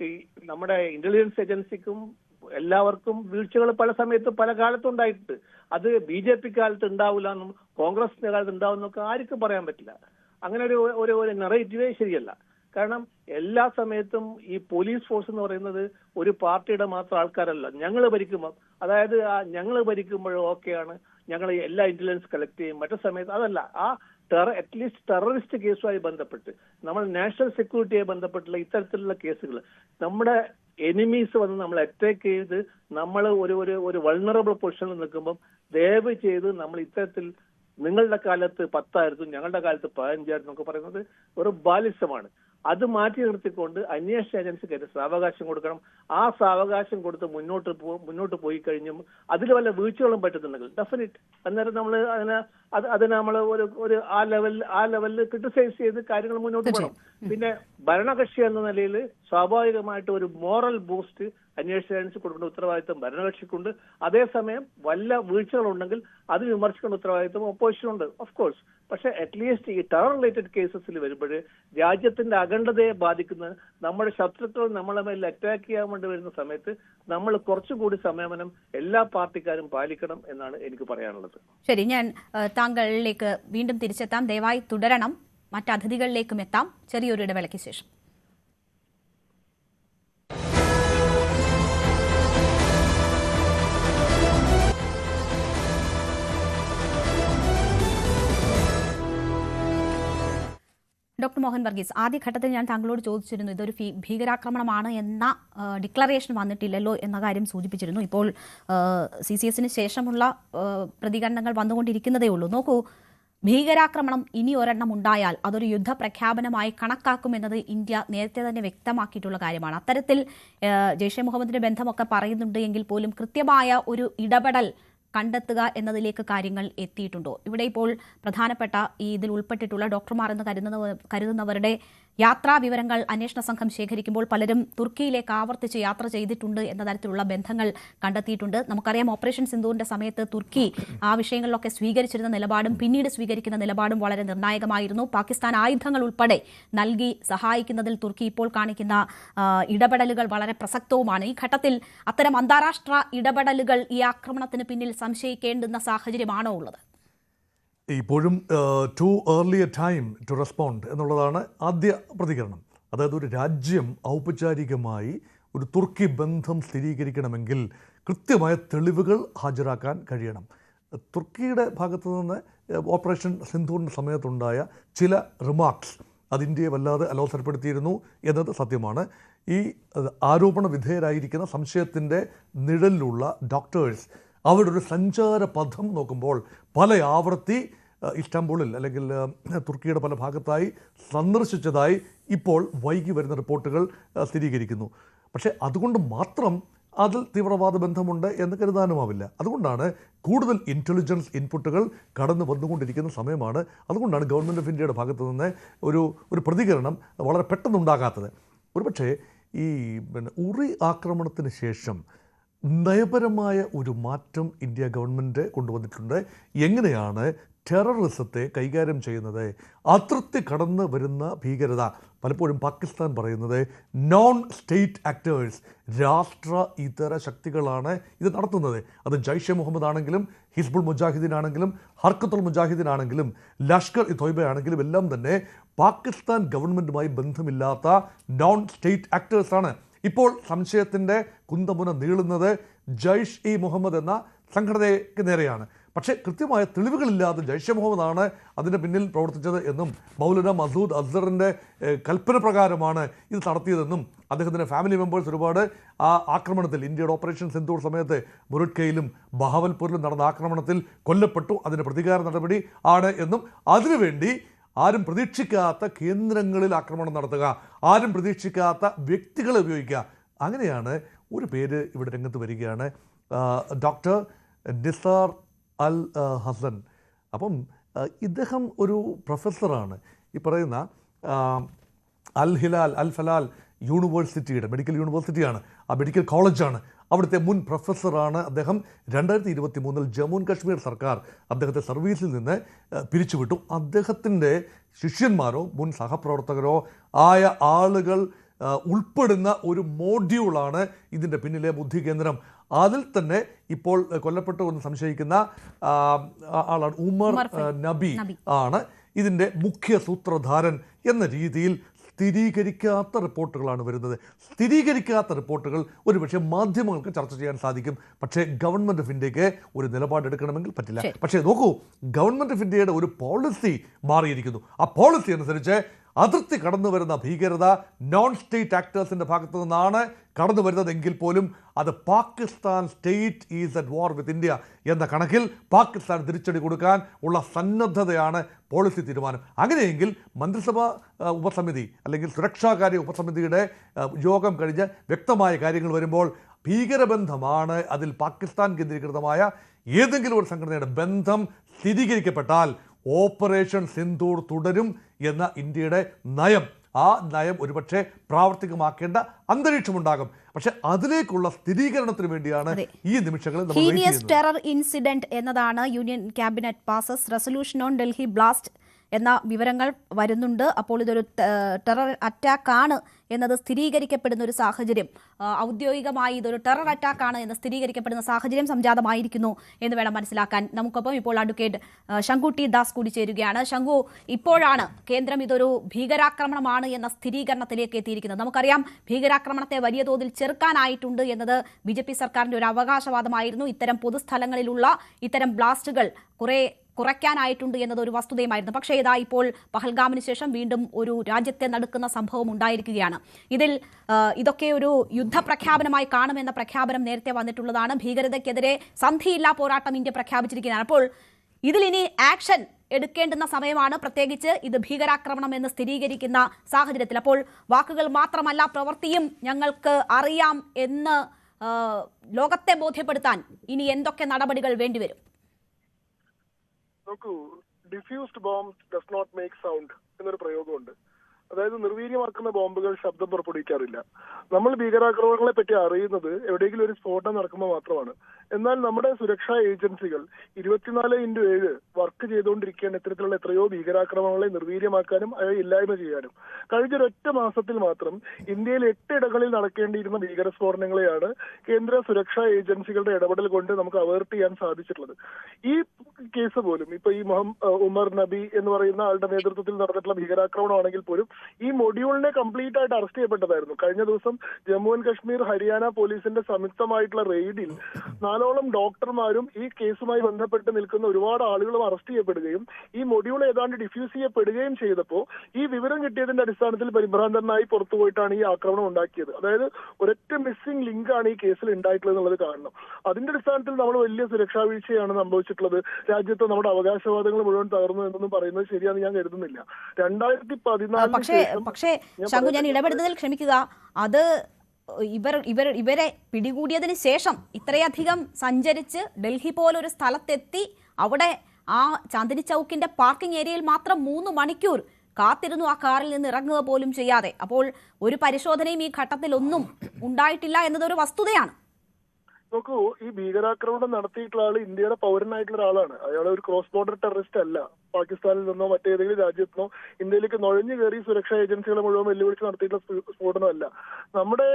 ഈ നമ്മുടെ ഇന്റലിജൻസ് ഏജൻസിക്കും എല്ലാവർക്കും വീഴ്ചകൾ പല സമയത്തും പല കാലത്തും ഉണ്ടായിട്ടുണ്ട്. അത് BJP കാലത്ത് ഉണ്ടാവില്ല എന്നും കോൺഗ്രസിന്റെ കാലത്ത് ഉണ്ടാവുന്നൊക്കെ ആർക്കും പറയാൻ പറ്റില്ല. അങ്ങനെ ഒരു നെറേറ്റീവേ ശരിയല്ല. കാരണം എല്ലാ സമയത്തും ഈ പോലീസ് ഫോഴ്സ് എന്ന് പറയുന്നത് ഒരു പാർട്ടിയുടെ മാത്രം ആൾക്കാരല്ല. ഞങ്ങൾ ഭരിക്കുമ്പോൾ, അതായത് ഞങ്ങൾ ഭരിക്കുമ്പോഴും ഓക്കെയാണ്, ഞങ്ങൾ എല്ലാ ഇന്റലിജൻസ് കളക്ട് ചെയ്യും. മറ്റു സമയത്ത് അതല്ല. അറ്റ്ലീസ്റ്റ് ടെററിസ്റ്റ് കേസുമായി ബന്ധപ്പെട്ട്, നമ്മൾ നാഷണൽ സെക്യൂരിറ്റിയെ ബന്ധപ്പെട്ടുള്ള ഇത്തരത്തിലുള്ള കേസുകൾ, നമ്മുടെ എനിമീസ് വന്ന് നമ്മൾ അറ്റാക്ക് ചെയ്ത് നമ്മൾ ഒരു വൾണറബിൾ പൊസിഷനിൽ നിൽക്കുമ്പോൾ ദയവ് ചെയ്ത് നമ്മൾ ഇത്തരത്തിൽ നിങ്ങളുടെ കാലത്ത് 10 ഞങ്ങളുടെ കാലത്ത് 15 എന്നൊക്കെ പറയുന്നത് ഒരു ബാലിസമാണ്. അത് മാറ്റി നിർത്തിക്കൊണ്ട് അന്വേഷണ ഏജൻസിക്ക് സാവകാശം കൊടുക്കണം. ആ സാവകാശം കൊടുത്ത് മുന്നോട്ട് പോയി കഴിഞ്ഞും അതിൽ വല്ല വീഴ്ചകളും പറ്റുന്നുണ്ടെങ്കിൽ ഡെഫിനറ്റ് അന്നേരം നമ്മൾ അതിനെ നമ്മൾ ഒരു ആ ലെവലിൽ ക്രിട്ടിസൈസ് ചെയ്ത് കാര്യങ്ങൾ മുന്നോട്ട് പോകണം. പിന്നെ ഭരണകക്ഷി എന്ന നിലയിൽ സ്വാഭാവികമായിട്ട് ഒരു മോറൽ ബൂസ്റ്റ് അന്വേഷണ ഏജൻസി കൊടുക്കേണ്ട ഉത്തരവാദിത്വം ഭരണകക്ഷിക്കുണ്ട്. അതേസമയം വല്ല വീഴ്ചകളുണ്ടെങ്കിൽ അത് വിമർശിക്കേണ്ട ഉത്തരവാദിത്വം ഒപ്പോസിഷനുണ്ട്, ഓഫ് കോഴ്സ്. പക്ഷെ അറ്റ്ലീസ്റ്റ് ഈ ടെറർ റിലേറ്റഡ് കേസസിൽ വരുമ്പോൾ രാജ്യത്തിന്റെ അഖണ്ഡതയെ ബാധിക്കുന്ന നമ്മുടെ ശത്രുക്കൾ നമ്മളെ മേൽ അറ്റാക്ക് ചെയ്യാൻ വേണ്ടി വരുന്ന സമയത്ത് നമ്മൾ കുറച്ചുകൂടി സംയമനം എല്ലാ പാർട്ടിക്കാരും പാലിക്കണം എന്നാണ് എനിക്ക് പറയാനുള്ളത്. ശരി, ഞാൻ താങ്കളിലേക്ക് വീണ്ടും തിരിച്ചെത്താം. ദയവായി തുടരണം. മറ്റ് അതിഥികളിലേക്കും എത്താം ചെറിയൊരു ഇടവേളയ്ക്ക് ശേഷം. ഡോക്ടർ മോഹൻ വർഗീസ്, ആദ്യഘട്ടത്തിൽ ഞാൻ താങ്കളോട് ചോദിച്ചിരുന്നു ഇതൊരു ഭീകരാക്രമണമാണ് എന്ന ഡിക്ലറേഷൻ വന്നിട്ടില്ലല്ലോ എന്ന കാര്യം സൂചിപ്പിച്ചിരുന്നു. ഇപ്പോൾ CCSന് ശേഷമുള്ള പ്രതികരണങ്ങൾ വന്നുകൊണ്ടിരിക്കുന്നതേ ഉള്ളൂ. നോക്കൂ, ഭീകരാക്രമണം ഇനി ഒരെണ്ണം ഉണ്ടായാൽ അതൊരു യുദ്ധപ്രഖ്യാപനമായി കണക്കാക്കുമെന്നത് ഇന്ത്യ നേരത്തെ തന്നെ വ്യക്തമാക്കിയിട്ടുള്ള കാര്യമാണ്. അത്തരത്തിൽ ജെയ്ഷെ മുഹമ്മദിന്റെ ബന്ധമൊക്കെ പറയുന്നുണ്ട് എങ്കിൽ പോലും കൃത്യമായ ഒരു ഇടപെടൽ കണ്ടെത്തുക എന്നതിലേക്ക് കാര്യങ്ങൾ എത്തിയിട്ടുണ്ടോ? ഇവിടെ ഇപ്പോൾ പ്രധാനപ്പെട്ട ഇതിൽ ഉൾപ്പെട്ടിട്ടുള്ള ഡോക്ടർമാർ എന്ന് കരുതുന്നവരുടെ യാത്രാ വിവരങ്ങൾ അന്വേഷണ സംഘം ശേഖരിക്കുമ്പോൾ പലരും തുർക്കിയിലേക്ക് ആവർത്തിച്ച് യാത്ര ചെയ്തിട്ടുണ്ട് എന്ന തരത്തിലുള്ള ബന്ധങ്ങൾ കണ്ടെത്തിയിട്ടുണ്ട്. നമുക്കറിയാം, ഓപ്പറേഷൻ സിന്ദൂറിന്റെ സമയത്ത് തുർക്കി ആ വിഷയങ്ങളിലൊക്കെ സ്വീകരിച്ചിരുന്ന നിലപാടും പിന്നീട് സ്വീകരിക്കുന്ന നിലപാടും വളരെ നിർണായകമായിരുന്നു. പാകിസ്ഥാൻ ആയുധങ്ങൾ ഉൾപ്പെടെ നൽകി സഹായിക്കുന്നതിൽ തുർക്കി ഇപ്പോൾ കാണിക്കുന്ന ഇടപെടലുകൾ വളരെ പ്രസക്തവുമാണ്. ഈ ഘട്ടത്തിൽ അത്തരം അന്താരാഷ്ട്ര ഇടപെടലുകൾ ഈ ആക്രമണത്തിന് പിന്നിൽ സംശയിക്കേണ്ടുന്ന സാഹചര്യമാണോ ഉള്ളത്? ഇപ്പോഴും too early a time to respond എന്നുള്ളതാണ് ആദ്യ പ്രതികരണം. അതായത് ഒരു രാജ്യം ഔപചാരികമായി ഒരു തുർക്കി ബന്ധം സ്ഥിരീകരിക്കണമെങ്കിൽ കൃത്യമായ തെളിവുകൾ ഹാജരാക്കാൻ കഴിയണം. തുർക്കിയുടെ ഭാഗത്തു നിന്ന് ഓപ്പറേഷൻ സിന്ധൂറിൻ്റെ സമയത്തുണ്ടായ ചില റിമാർക്സ് അത് ഇന്ത്യയെ വല്ലാതെ അലോസരപ്പെടുത്തിയിരുന്നു എന്നത് സത്യമാണ്. ഈ ആരോപണ വിധേയരായിരിക്കുന്ന സംശയത്തിൻ്റെ നിഴലിലുള്ള ഡോക്ടേഴ്സ് അവരുടെ ഒരു സഞ്ചാര പഥം നോക്കുമ്പോൾ പല ആവർത്തി ഇസ്താംബൂളിൽ അല്ലെങ്കിൽ തുർക്കിയുടെ പല ഭാഗത്തായി സന്ദർശിച്ചതായി ഇപ്പോൾ വൈകി വരുന്ന റിപ്പോർട്ടുകൾ സ്ഥിരീകരിക്കുന്നു. പക്ഷേ അതുകൊണ്ട് മാത്രം അതിൽ തീവ്രവാദ ബന്ധമുണ്ട് എന്ന് കരുതാനുമാവില്ല. അതുകൊണ്ടാണ് കൂടുതൽ ഇൻ്റലിജൻസ് ഇൻപുട്ടുകൾ കടന്നു വന്നുകൊണ്ടിരിക്കുന്ന സമയമാണ്. അതുകൊണ്ടാണ് ഗവൺമെൻറ് ഓഫ് ഇന്ത്യയുടെ ഭാഗത്തു നിന്ന് ഒരു പ്രതികരണം വളരെ പെട്ടെന്നുണ്ടാകാത്തത്. ഒരുപക്ഷേ ഈ ഉറി ആക്രമണത്തിന് ശേഷം നയപരമായ ഒരു മാറ്റം ഇന്ത്യ ഗവൺമെൻറ് കൊണ്ടുവന്നിട്ടുണ്ട്. എങ്ങനെയാണ് ടെററിസത്തെ കൈകാര്യം ചെയ്യുന്നത്? അതിർത്തി കടന്ന് വരുന്ന ഭീകരത, പലപ്പോഴും പാകിസ്ഥാൻ പറയുന്നത് നോൺ സ്റ്റേറ്റ് ആക്ടേഴ്സ്, രാഷ്ട്ര ഇതര ശക്തികളാണ് ഇത് നടത്തുന്നത്. അത് ജയ്ഷെ മുഹമ്മദ് ആണെങ്കിലും ഹിസ്ബുൾ മുജാഹിദീൻ ആണെങ്കിലും ഹർക്കത്തുൽ മുജാഹിദീൻ ആണെങ്കിലും ലഷ്കർ ഇ തൊയ്ബ ആണെങ്കിലും എല്ലാം തന്നെ പാകിസ്ഥാൻ ഗവൺമെൻറ്റുമായി ബന്ധമില്ലാത്ത നോൺ സ്റ്റേറ്റ് ആക്ടേഴ്സാണ്. ഇപ്പോൾ സംശയത്തിൻ്റെ കുന്തമുന നീളുന്നത് ജയ്ഷ് ഇ മുഹമ്മദ് എന്ന സംഘടനയ്ക്ക് നേരെയാണ്. പക്ഷേ കൃത്യമായ തെളിവുകളില്ലാതെ ജയ്ഷെ മുഹമ്മദാണ് അതിൻ്റെ പിന്നിൽ പ്രവർത്തിച്ചത് എന്നും മൗലാന മസൂദ് അസ്ഹറിൻ്റെ കൽപ്പന പ്രകാരമാണ് ഇത് നടത്തിയതെന്നും അദ്ദേഹത്തിൻ്റെ ഫാമിലി മെമ്പേഴ്സ് ഒരുപാട് ആ ആക്രമണത്തിൽ, ഇന്ത്യയുടെ ഓപ്പറേഷൻ സിന്ദൂർ സമയത്ത് മുറുട്കയിലും ബഹാവൽപൂരിലും നടന്ന ആക്രമണത്തിൽ കൊല്ലപ്പെട്ടു, അതിൻ്റെ പ്രതികാര നടപടി ആണ് എന്നും അതിനുവേണ്ടി ആരും പ്രതീക്ഷിക്കാത്ത കേന്ദ്രങ്ങളിൽ ആക്രമണം നടത്തുക, ആരും പ്രതീക്ഷിക്കാത്ത വ്യക്തികളെ ഉപയോഗിക്കുക, അങ്ങനെയാണ് ഒരു പേര് ഇവിടെ രംഗത്ത് വരികയാണ്, ഡോക്ടർ നിസാർ അൽ ഹസൻ. അപ്പം ഇദ്ദേഹം ഒരു പ്രൊഫസറാണ്. ഈ പറയുന്ന അൽ ഫലാൽ യൂണിവേഴ്സിറ്റിയുടെ മെഡിക്കൽ യൂണിവേഴ്സിറ്റിയാണ്, ആ മെഡിക്കൽ കോളേജാണ്, അവിടുത്തെ മുൻ പ്രൊഫസറാണ് അദ്ദേഹം. 2023 ജമ്മു ആൻഡ് കാശ്മീർ സർക്കാർ അദ്ദേഹത്തെ സർവീസിൽ നിന്ന് പിരിച്ചുവിട്ടു. അദ്ദേഹത്തിൻ്റെ ശിഷ്യന്മാരോ മുൻ സഹപ്രവർത്തകരോ ആയ ആളുകൾ ഉൾപ്പെടുന്ന ഒരു മോഡ്യൂളാണ് ഇതിൻ്റെ പിന്നിലെ ബുദ്ധി കേന്ദ്രം. അതിൽ തന്നെ ഇപ്പോൾ കൊല്ലപ്പെട്ടു എന്ന് സംശയിക്കുന്ന ആളാണ് ഉമർ നബി ആണ് ഇതിൻ്റെ മുഖ്യ സൂത്രധാരൻ എന്ന രീതിയിൽ സ്ഥിരീകരിക്കാത്ത റിപ്പോർട്ടുകളാണ് വരുന്നത്. സ്ഥിരീകരിക്കാത്ത റിപ്പോർട്ടുകൾ ഒരുപക്ഷെ മാധ്യമങ്ങൾക്ക് ചർച്ച ചെയ്യാൻ സാധിക്കും, പക്ഷേ ഗവൺമെൻറ് ഓഫ് ഇന്ത്യക്ക് ഒരു നിലപാടെടുക്കണമെങ്കിൽ പറ്റില്ല. പക്ഷേ നോക്കൂ, ഗവൺമെൻറ് ഓഫ് ഇന്ത്യയുടെ ഒരു പോളിസി മാറിയിരിക്കുന്നു. ആ പോളിസി അനുസരിച്ച് അതിർത്തി കടന്നു വരുന്ന ഭീകരത നോൺ സ്റ്റേറ്റ് ആക്ടേഴ്സിൻ്റെ ഭാഗത്തു നിന്നാണ് കടന്നു വരുന്നതെങ്കിൽ പോലും അത് Pakistan state is at war with India എന്ന കണക്കിൽ പാകിസ്ഥാൻ തിരിച്ചടി കൊടുക്കാൻ ഉള്ള സന്നദ്ധതയാണ് പോളിസി തീരുമാനം. അങ്ങനെയെങ്കിൽ മന്ത്രിസഭാ ഉപസമിതി അല്ലെങ്കിൽ സുരക്ഷാകാര്യ ഉപസമിതിയുടെ യോഗം കഴിഞ്ഞ് വ്യക്തമായ കാര്യങ്ങൾ വരുമ്പോൾ ഭീകരബന്ധമാണ് അതിൽ പാകിസ്ഥാൻ കേന്ദ്രീകൃതമായ ഏതെങ്കിലും ഒരു സംഘടനയുടെ ബന്ധം സ്ഥിരീകരിക്കപ്പെട്ടാൽ ഓപ്പറേഷൻ സിന്ദൂർ തുടരും എന്ന ഇന്ത്യയുടെ നയം, ആ നയം ഒരുപക്ഷെ പ്രാവർത്തികമാക്കേണ്ട അന്തരീക്ഷമുണ്ടാകും. പക്ഷെ അതിലേക്കുള്ള സ്ഥിരീകരണത്തിന് വേണ്ടിയാണ് ഈ നിമിഷങ്ങളിൽ ഹീനിയസ് ടെറർ ഇൻസിഡന്റ് എന്നതാണ് union cabinet passes resolution on Delhi blast എന്ന വിവരങ്ങൾ വരുന്നുണ്ട്. അപ്പോൾ ഇതൊരു ടെറർ അറ്റാക്ക് ആണ് എന്നത് സ്ഥിരീകരിക്കപ്പെടുന്ന ഒരു സാഹചര്യം, ഔദ്യോഗികമായി ഇതൊരു ടെറർ അറ്റാക്ക് ആണ് എന്ന് സ്ഥിരീകരിക്കപ്പെടുന്ന സാഹചര്യം സംജാതമായിരിക്കുന്നു എന്ന് വേണം മനസ്സിലാക്കാൻ. നമുക്കൊപ്പം ഇപ്പോൾ അഡ്വക്കേറ്റ് ശങ്കു ടി ദാസ് കൂടി ചേരുകയാണ്. ശങ്കു, ഇപ്പോഴാണ് കേന്ദ്രം ഇതൊരു ഭീകരാക്രമണമാണ് എന്ന സ്ഥിരീകരണത്തിലേക്ക് എത്തിയിരിക്കുന്നത്. നമുക്കറിയാം ഭീകരാക്രമണത്തെ വലിയ തോതിൽ ചെറുക്കാനായിട്ടുണ്ട് എന്നത് BJP സർക്കാരിൻ്റെ ഒരു അവകാശവാദമായിരുന്നു. ഇത്തരം പൊതുസ്ഥലങ്ങളിലുള്ള ഇത്തരം ബ്ലാസ്റ്റുകൾ കുറയ്ക്കാനായിട്ടുണ്ട് എന്നത് ഒരു വസ്തുതയുമായിരുന്നു. പക്ഷേ ഇതാ ഇപ്പോൾ പഹൽഗാമിന് ശേഷം വീണ്ടും ഒരു രാജ്യത്തെ നടുക്കുന്ന സംഭവം ഉണ്ടായിരിക്കുകയാണ്. ഇതൊക്കെ ഒരു യുദ്ധപ്രഖ്യാപനമായി കാണുമെന്ന പ്രഖ്യാപനം നേരത്തെ വന്നിട്ടുള്ളതാണ്. ഭീകരതയ്ക്കെതിരെ സന്ധിയില്ലാ പോരാട്ടം ഇന്ത്യ പ്രഖ്യാപിച്ചിരിക്കുകയാണ്. അപ്പോൾ ഇതിലിനി ആക്ഷൻ എടുക്കേണ്ടുന്ന സമയമാണ്, പ്രത്യേകിച്ച് ഇത് ഭീകരാക്രമണം എന്ന് സ്ഥിരീകരിക്കുന്ന സാഹചര്യത്തിൽ. അപ്പോൾ വാക്കുകൾ മാത്രമല്ല, പ്രവൃത്തിയും ഞങ്ങൾക്ക് അറിയാം എന്ന് ലോകത്തെ ബോധ്യപ്പെടുത്താൻ ഇനി എന്തൊക്കെ നടപടികൾ വേണ്ടിവരും? നോക്കൂ, diffused bomb does not make sound എന്നൊരു പ്രയോഗമുണ്ട്. അതായത് നിർവീര്യമാക്കുന്ന ബോംബുകൾ ശബ്ദം പുറപ്പെടുവിക്കാറില്ല. നമ്മൾ ഭീകരാക്രമണങ്ങളെ പറ്റി അറിയുന്നത് എവിടെയെങ്കിലും ഒരു സ്ഫോടനം നടക്കുമ്പോൾ മാത്രമാണ്. എന്നാൽ നമ്മുടെ സുരക്ഷാ ഏജൻസികൾ 24/7 വർക്ക് ചെയ്തുകൊണ്ടിരിക്കുകയാണ് ഇത്തരത്തിലുള്ള എത്രയോ ഭീകരാക്രമണങ്ങളെ നിർവീര്യമാക്കാനും ഇല്ലായ്മ ചെയ്യാനും. കഴിഞ്ഞൊരൊറ്റ മാസത്തിൽ മാത്രം ഇന്ത്യയിൽ 8 ഇടങ്ങളിൽ നടക്കേണ്ടിയിരുന്ന ഭീകരസ്ഫോടനങ്ങളെയാണ് കേന്ദ്ര സുരക്ഷാ ഏജൻസികളുടെ ഇടപെടൽ കൊണ്ട് നമുക്ക് അവേർട്ട് ചെയ്യാൻ സാധിച്ചിട്ടുള്ളത്. ഈ കേസ് പോലും ഇപ്പൊ ഈ ഉമർ നബി എന്ന് പറയുന്ന ആളുടെ നേതൃത്വത്തിൽ നടന്നിട്ടുള്ള ഭീകരാക്രമണമാണെങ്കിൽ പോലും ഈ മൊഡ്യൂളിനെ കംപ്ലീറ്റ് ആയിട്ട് അറസ്റ്റ് ചെയ്യപ്പെട്ടതായിരുന്നു. കഴിഞ്ഞ ദിവസം ജമ്മു ആൻഡ് കാശ്മീർ ഹരിയാന പോലീസിന്റെ സംയുക്തമായിട്ടുള്ള റെയ്ഡിൽ 4ഓളം ഡോക്ടർമാരും ഈ കേസുമായി ബന്ധപ്പെട്ട് നിൽക്കുന്ന ഒരുപാട് ആളുകളും അറസ്റ്റ് ചെയ്യപ്പെടുകയും ഈ മൊഡ്യൂൾ ഏതാണ്ട് ഡിഫ്യൂസ് ചെയ്യപ്പെടുകയും ചെയ്തപ്പോൾ ഈ വിവരം കിട്ടിയതിന്റെ അടിസ്ഥാനത്തിൽ പരിഭ്രാന്തനായി പുറത്തുപോയിട്ടാണ് ഈ ആക്രമണം ഉണ്ടാക്കിയത്. അതായത് ഒരൊറ്റ മിസ്സിംഗ് ലിങ്ക് ആണ് ഈ കേസിൽ ഉണ്ടായിട്ടുള്ളത് എന്നുള്ളത് കാണണം. അതിന്റെ അടിസ്ഥാനത്തിൽ നമ്മൾ വലിയ സുരക്ഷാ വീഴ്ചയാണ് സംഭവിച്ചിട്ടുള്ളത്. രാജ്യത്ത് നമ്മുടെ അവകാശവാദങ്ങൾ മുഴുവൻ തകർന്നു എന്നൊന്നും പറയുന്നത് ശരിയാണെന്ന് ഞാൻ കരുതുന്നില്ല. 2014 പക്ഷേ ശങ്കു, ഞാൻ ഇടപെടുന്നതിൽ ക്ഷമിക്കുക. അത് ഇവരെ പിടികൂടിയതിന് ശേഷം ഇത്രയധികം സഞ്ചരിച്ച് ഡൽഹി പോലൊരു സ്ഥലത്തെത്തി അവിടെ ആ ചാന്ദിനി ചൗക്കിന്റെ പാർക്കിംഗ് ഏരിയയിൽ മാത്രം 3 മണിക്കൂർ കാത്തിരുന്നു, ആ കാറിൽ നിന്ന് ഇറങ്ങുക പോലും ചെയ്യാതെ. അപ്പോൾ ഒരു പരിശോധനയും ഈ ഘട്ടത്തിൽ ഒന്നും ഉണ്ടായിട്ടില്ല എന്നതൊരു വസ്തുതയാണ്. നോക്കൂ, ഈ ഭീകരാക്രമണം നടത്തിയിട്ടുള്ള ആള് ഇന്ത്യയുടെ പൗരനായിട്ടുള്ള ഒരാളാണ്. അയാൾ ഒരു ക്രോസ് ബോർഡർ ടെററിസ്റ്റ് അല്ല. പാകിസ്ഥാനിൽ നിന്നോ മറ്റേതെങ്കിലും രാജ്യത്തിനോ ഇന്ത്യയിലേക്ക് നുഴഞ്ഞു കയറി സുരക്ഷാ ഏജൻസികളെ മുഴുവൻ വെല്ലുവിളിച്ച് നടത്തിയിട്ടുള്ള സ്ഫോടനമല്ല. നമ്മുടെ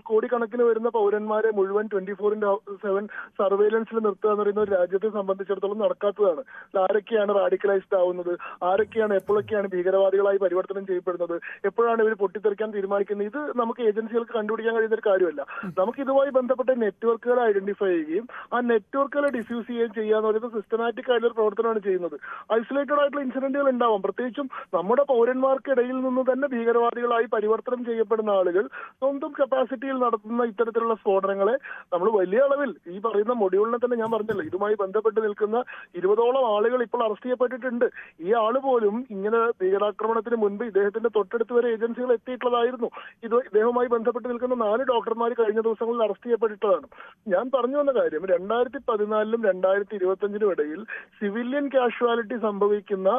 കോടിക്കണക്കിന് വരുന്ന പൗരന്മാരെ മുഴുവൻ 24/7 സർവൈലൻസിൽ നിർത്തുക എന്ന് പറയുന്ന ഒരു രാജ്യത്തെ സംബന്ധിച്ചിടത്തോളം നടക്കാത്തതാണ്. ആരൊക്കെയാണ് റാഡിക്കലൈസ്ഡ് ആവുന്നത്, ആരൊക്കെയാണ് എപ്പോഴൊക്കെയാണ് ഭീകരവാദികളായി പരിവർത്തനം ചെയ്യപ്പെടുന്നത്, എപ്പോഴാണ് ഇവർ പൊട്ടിത്തെറിക്കാൻ തീരുമാനിക്കുന്നത്, ഇത് നമുക്ക് ഏജൻസികൾക്ക് കണ്ടുപിടിക്കാൻ കഴിയുന്ന ഒരു കാര്യമല്ല. നമുക്ക് ഇതുമായി ബന്ധപ്പെട്ട നെറ്റ്വർക്കുകളെ ഐഡന്റിഫൈ ചെയ്യുകയും ആ നെറ്റ്വർക്കുകളെ ഡിഫ്യൂസ് ചെയ്യുകയും ചെയ്യാന്ന് പറയുന്നത് സിസ്റ്റമാറ്റിക് ആയിട്ടുള്ള ഒരു പ്രവർത്തനമാണ് ചെയ്യുന്നത്. ഐസൊലേറ്റഡ് ആയിട്ടുള്ള ഇൻസിഡന്റുകൾ ഉണ്ടാവാം. പ്രത്യേകിച്ചും നമ്മുടെ പൗരന്മാർക്കിടയിൽ നിന്ന് തന്നെ ഭീകരവാദികളായി പരിവർത്തനം ചെയ്യപ്പെടുന്ന ആളുകൾ സ്വന്തം കപ്പാസിറ്റിയിൽ നടത്തുന്ന ഇത്തരത്തിലുള്ള സ്ഫോടനങ്ങളെ നമ്മൾ വലിയ അളവിൽ ഈ പറയുന്ന മൊഡ്യൂളിനെ തന്നെ ഞാൻ പറഞ്ഞല്ലോ, ഇതുമായി ബന്ധപ്പെട്ട് നിൽക്കുന്ന 20ഓളം ആളുകൾ ഇപ്പോൾ അറസ്റ്റ് ചെയ്യപ്പെട്ടിട്ടുണ്ട്. ഈ ആള് പോലും ഇങ്ങനെ ഭീകരാക്രമണത്തിന് മുൻപ് ഇദ്ദേഹത്തിന്റെ തൊട്ടടുത്ത് വരെ ഏജൻസികൾ എത്തിയിട്ടുള്ളതായിരുന്നു. ഇദ്ദേഹവുമായി ബന്ധപ്പെട്ട് നിൽക്കുന്ന 4 ഡോക്ടർമാർ കഴിഞ്ഞ ദിവസങ്ങളിൽ അറസ്റ്റ് ചെയ്യപ്പെട്ടിട്ടതാണ്. ഞാൻ പറഞ്ഞു വന്ന കാര്യം 2014-ലും 2025-നും ഇടയിൽ സിവിലിയൻ കാഷ്വാലിറ്റി സംഭവിക്കുന്ന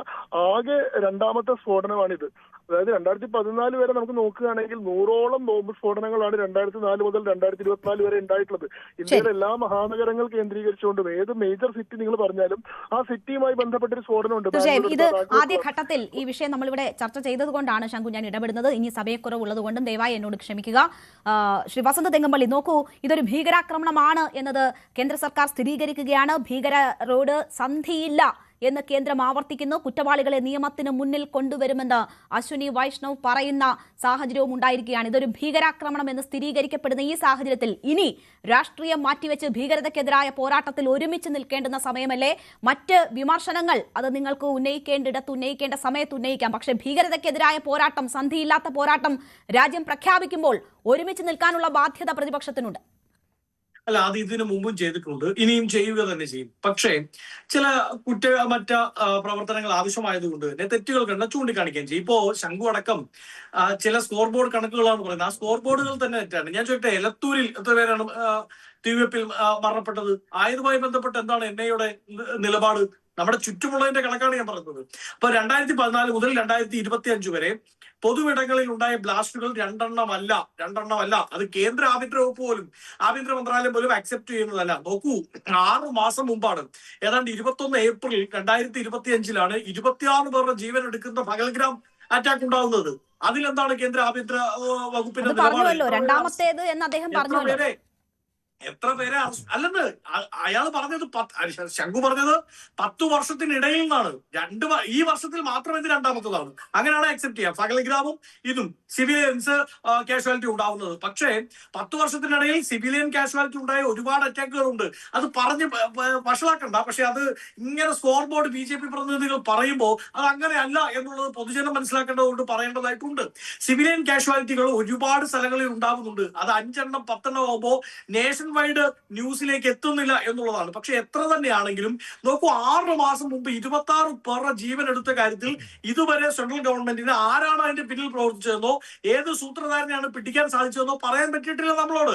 ആകെ രണ്ടാമത്തെ സ്ഫോടനമാണിത്. അതായത് 2014 വരെ നമുക്ക് നോക്കുകയാണെങ്കിൽ 100ഓളം ബോംബ് സ്ഫോടനങ്ങളാണ് 2004 മുതൽ 2024 വരെ ഉണ്ടായിട്ടുള്ളത്. ഇന്ത്യയിലെ എല്ലാ മഹാനഗരങ്ങൾ കേന്ദ്രീകരിച്ചുകൊണ്ടും ഏത് മേജർ സിറ്റി നിങ്ങൾ പറഞ്ഞാലും ആ സിറ്റിയുമായി ബന്ധപ്പെട്ടൊരു സ്ഫോടനമുണ്ട്. ഇത് ആദ്യഘട്ടത്തിൽ ഈ വിഷയം നമ്മളിവിടെ ചർച്ച ചെയ്തത് കൊണ്ടാണ് ശങ്കു ഞാൻ ഇടപെടുന്നത്. ഇനി സമയക്കുറവുള്ളത് കൊണ്ടും ദയവായി എന്നോട് ക്ഷമിക്കുക. ശ്രീ വസന്ത തെങ്ങമ്പള്ളി, നോക്കൂ, ഇതൊരു ഭീകരാക്രമണമാണ് എന്നത് കേന്ദ്ര സർക്കാർ സ്ഥിരീകരിക്കുകയാണ്. ഭീകരരോട് സന്ധിയില്ല എന്ന് കേന്ദ്രം ആവർത്തിക്കുന്നു. കുറ്റവാളികളെ നിയമത്തിന് മുന്നിൽ കൊണ്ടുവരുമെന്ന് അശ്വിനി വൈഷ്ണവ് പറയുന്ന സാഹചര്യവും ഉണ്ടായിരിക്കുകയാണ്. ഇതൊരു ഭീകരാക്രമണം എന്ന് സ്ഥിരീകരിക്കപ്പെടുന്ന ഈ സാഹചര്യത്തിൽ ഇനി രാഷ്ട്രീയം മാറ്റിവെച്ച് ഭീകരതയ്ക്കെതിരായ പോരാട്ടത്തിൽ ഒരുമിച്ച് നിൽക്കേണ്ടുന്ന സമയമല്ലേ? മറ്റ് വിമർശനങ്ങൾ അത് നിങ്ങൾക്ക് ഉന്നയിക്കേണ്ടിടത്ത് ഉന്നയിക്കേണ്ട സമയത്ത് ഉന്നയിക്കാം. പക്ഷേ ഭീകരതയ്ക്കെതിരായ പോരാട്ടം, സന്ധിയില്ലാത്ത പോരാട്ടം രാജ്യം പ്രഖ്യാപിക്കുമ്പോൾ ഒരുമിച്ച് നിൽക്കാനുള്ള ബാധ്യത പ്രതിപക്ഷത്തിനുണ്ട്. അല്ല, അത് ഇതിനു മുമ്പും ചെയ്തിട്ടുണ്ട്, ഇനിയും ചെയ്യുക തന്നെ ചെയ്യും. പക്ഷേ ചില മറ്റ പ്രവർത്തനങ്ങൾ ആവശ്യമായതുകൊണ്ട് തന്നെ തെറ്റുകൾ കണ്ട ചൂണ്ടിക്കാണിക്കുകയും ചെയ്യും. ഇപ്പോ ശംഖു അടക്കം ചില സ്കോർ ബോർഡ് കണക്കുകളാണ് പറയുന്നത്. ആ സ്കോർ ബോർഡുകൾ തന്നെ തെറ്റാണ്. ഞാൻ ചോദിക്കട്ടെ, എലത്തൂരിൽ എത്ര പേരാണ് തീവെപ്പിൽ മരണപ്പെട്ടത്? ആയതുമായി ബന്ധപ്പെട്ട് എന്താണ് എൻഐയുടെ നിലപാട്? നമ്മുടെ ചുറ്റുമുള്ളതിന്റെ കണക്കാണ് ഞാൻ പറയുന്നത്. അപ്പൊ 2014 മുതൽ 2025 വരെ പൊതുവിടങ്ങളിൽ ഉണ്ടായ ബ്ലാസ്റ്റുകൾ രണ്ടെണ്ണമല്ല. അത് കേന്ദ്ര ആഭ്യന്തര വകുപ്പ് പോലും, ആഭ്യന്തര മന്ത്രാലയം പോലും അക്സെപ്റ്റ് ചെയ്യുന്നതല്ല. നോക്കൂ, 6 മാസം മുമ്പാണ്, ഏതാണ്ട് 21 ഏപ്രിൽ 2025 26 പേരുടെ ജീവൻ എടുക്കുന്ന പഹൽഗ്രാം അറ്റാക്ക് ഉണ്ടാവുന്നത്. അതിലെന്താണ് കേന്ദ്ര ആഭ്യന്തര വകുപ്പിന്റെ നിലപാട്? രണ്ടാമത്തേത് എന്ന് അദ്ദേഹം പറഞ്ഞു. എത്ര പേരെ അല്ലെന്ന് അയാൾ പറഞ്ഞത്, ശംഖു പറഞ്ഞത് 10 വർഷത്തിനിടയിൽ നിന്നാണ്. ഈ വർഷത്തിൽ മാത്രം ഇത് രണ്ടാമത്തതാണ്. അങ്ങനെയാണ് അക്സെപ്റ്റ് ചെയ്യാം. പഹൽഗ്രാമും ഇതും സിവിലിയൻസ് കാഷ്വാലിറ്റി ഉണ്ടാവുന്നത്. പക്ഷേ 10 വർഷത്തിനിടയിൽ സിവിലിയൻ കാഷ്വാലിറ്റി ഉണ്ടായ ഒരുപാട് അറ്റാക്കുകളുണ്ട്. അത് പറഞ്ഞ് വഷളാക്കണ്ട. പക്ഷെ അത് ഇങ്ങനെ സ്കോർ ബോർഡ് BJP പ്രതിനിധികൾ പറയുമ്പോൾ അത് അങ്ങനെയല്ല എന്നുള്ളത് പൊതുജനം മനസ്സിലാക്കേണ്ടതുകൊണ്ട് പറയേണ്ടതായിട്ടുണ്ട്. സിവിലിയൻ കാഷ്വാലിറ്റികൾ ഒരുപാട് സ്ഥലങ്ങളിൽ ഉണ്ടാകുന്നുണ്ട്. അത് 5 എണ്ണം 10 എണ്ണം ആകുമ്പോൾ നേഷൻ വൈഡ് ന്യൂസിലേക്ക് എത്തുന്നില്ല എന്നുള്ളതാണ്. പക്ഷെ എത്ര തന്നെയാണെങ്കിലും നോക്കൂ, 6 മാസം മുമ്പ് 26 പേരുടെ ജീവൻ എടുത്ത കാര്യത്തിൽ ഇതുവരെ സെൻട്രൽ ഗവൺമെന്റിന് ആരാണ് അതിന്റെ പിന്നിൽ പ്രവർത്തിച്ചതെന്നോ ഏത് സൂത്രധാരനെയാണ് പിടിക്കാൻ സാധിച്ചതെന്നോ പറയാൻ പറ്റിയിട്ടില്ല നമ്മളോട്.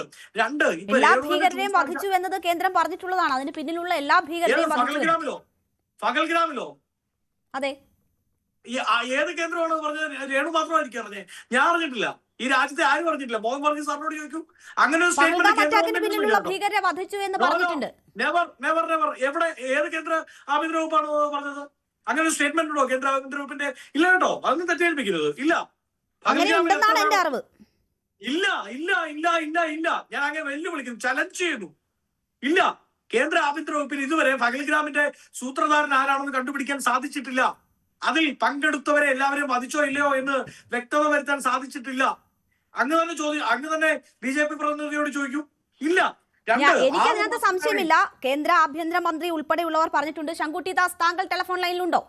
എല്ലാ ഭീകരരെയും വധിച്ചു എന്നത് കേന്ദ്രം പറഞ്ഞിട്ടുള്ളതാണ്. അതിന് പിന്നിലുള്ള എല്ലാ ഭീകരരെയും പഹൽഗ്രാമിലോ? അതെ. ഏത് കേന്ദ്രമാണ് പറഞ്ഞത്? രേണു മാത്രമായിരിക്കും അറിഞ്ഞേ, ഞാൻ അറിഞ്ഞിട്ടില്ല. ഈ രാജ്യത്തെ ആരും പറഞ്ഞിട്ടില്ല. മോഹൻ വർഗീസ് സാറിനോട് ചോദിക്കും. അങ്ങനെ ഒരു എവിടെ, ഏത് കേന്ദ്ര ആഭ്യന്തര വകുപ്പാണ് പറഞ്ഞത്? അങ്ങനെ ഒരു സ്റ്റേറ്റ്മെന്റ് ഉണ്ടോ കേന്ദ്ര ആഭ്യന്തര വകുപ്പിന്റെ? ഇല്ല കേട്ടോ, അതൊന്നും തെറ്റിദ്ധരിപ്പിക്കരുത്. ഇല്ല. ഞാൻ അങ്ങനെ വെല്ലുവിളിക്കുന്നു, ചലഞ്ച് ചെയ്യുന്നു. ഇല്ല, കേന്ദ്ര ആഭ്യന്തര വകുപ്പിന് ഇതുവരെ പഹൽഗ്രാമിന്റെ സൂത്രധാരൻ ആരാണെന്ന് കണ്ടുപിടിക്കാൻ സാധിച്ചിട്ടില്ല. അതിൽ പങ്കെടുത്തവരെ എല്ലാവരും വധിച്ചോ ഇല്ലയോ എന്ന് വ്യക്തത വരുത്താൻ സാധിച്ചിട്ടില്ല. അങ്ങ് തന്നെ BJP പ്രതിനിധിയോട് ചോദിക്കൂ. ഇല്ല. എനിക്കതിനകത്ത് സംശയമില്ല. കേന്ദ്ര ആഭ്യന്തര മന്ത്രി ഉൾപ്പെടെയുള്ളവർ പറഞ്ഞിട്ടുണ്ട്. ശങ്കുട്ടി ദാസ്, താങ്കൾ ടെലിഫോൺ ലൈനിലുണ്ടോ?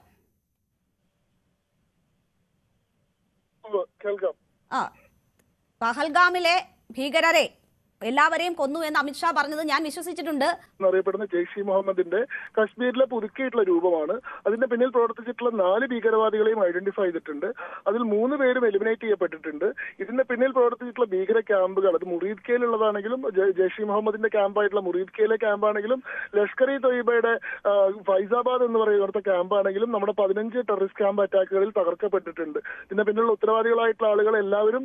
പഹൽഗാമിലെ ഭീകരരെ എല്ലാവരെയും കൊന്നു എന്ന് അമിത്ഷാ പറഞ്ഞത് ഞാൻ വിശ്വസിച്ചിട്ടുണ്ട്. അറിയപ്പെടുന്ന ജെയ്ഷെ മുഹമ്മദിന്റെ കശ്മീരിലെ പുതുക്കിയിട്ടുള്ള രൂപമാണ്. അതിന്റെ പിന്നിൽ പ്രവർത്തിച്ചിട്ടുള്ള 4 ഭീകരവാദികളെയും ഐഡന്റിഫൈ ചെയ്തിട്ടുണ്ട്. അതിൽ 3 പേരും എലിമിനേറ്റ് ചെയ്യപ്പെട്ടിട്ടുണ്ട്. ഇതിന്റെ പിന്നിൽ പ്രവർത്തിച്ചിട്ടുള്ള ഭീകര ക്യാമ്പുകൾ, അത് മുറീദ് കെയിലുള്ളതാണെങ്കിലും ജെയ്ഷെ മുഹമ്മദിന്റെ ക്യാമ്പായിട്ടുള്ള മുറീദ് കെയിലെ ക്യാമ്പാണെങ്കിലും ലഷ്കർ ഇ തൊയ്ബയുടെ ഫൈസാബാദ് എന്ന് പറയുന്ന ക്യാമ്പാണെങ്കിലും നമ്മുടെ 15 ടെററിസ്റ്റ് ക്യാമ്പ് അറ്റാക്കുകളിൽ തകർക്കപ്പെട്ടിട്ടുണ്ട്. ഇതിന്റെ പിന്നിലുള്ള ഉത്തരവാദികളായിട്ടുള്ള ആളുകൾ എല്ലാവരും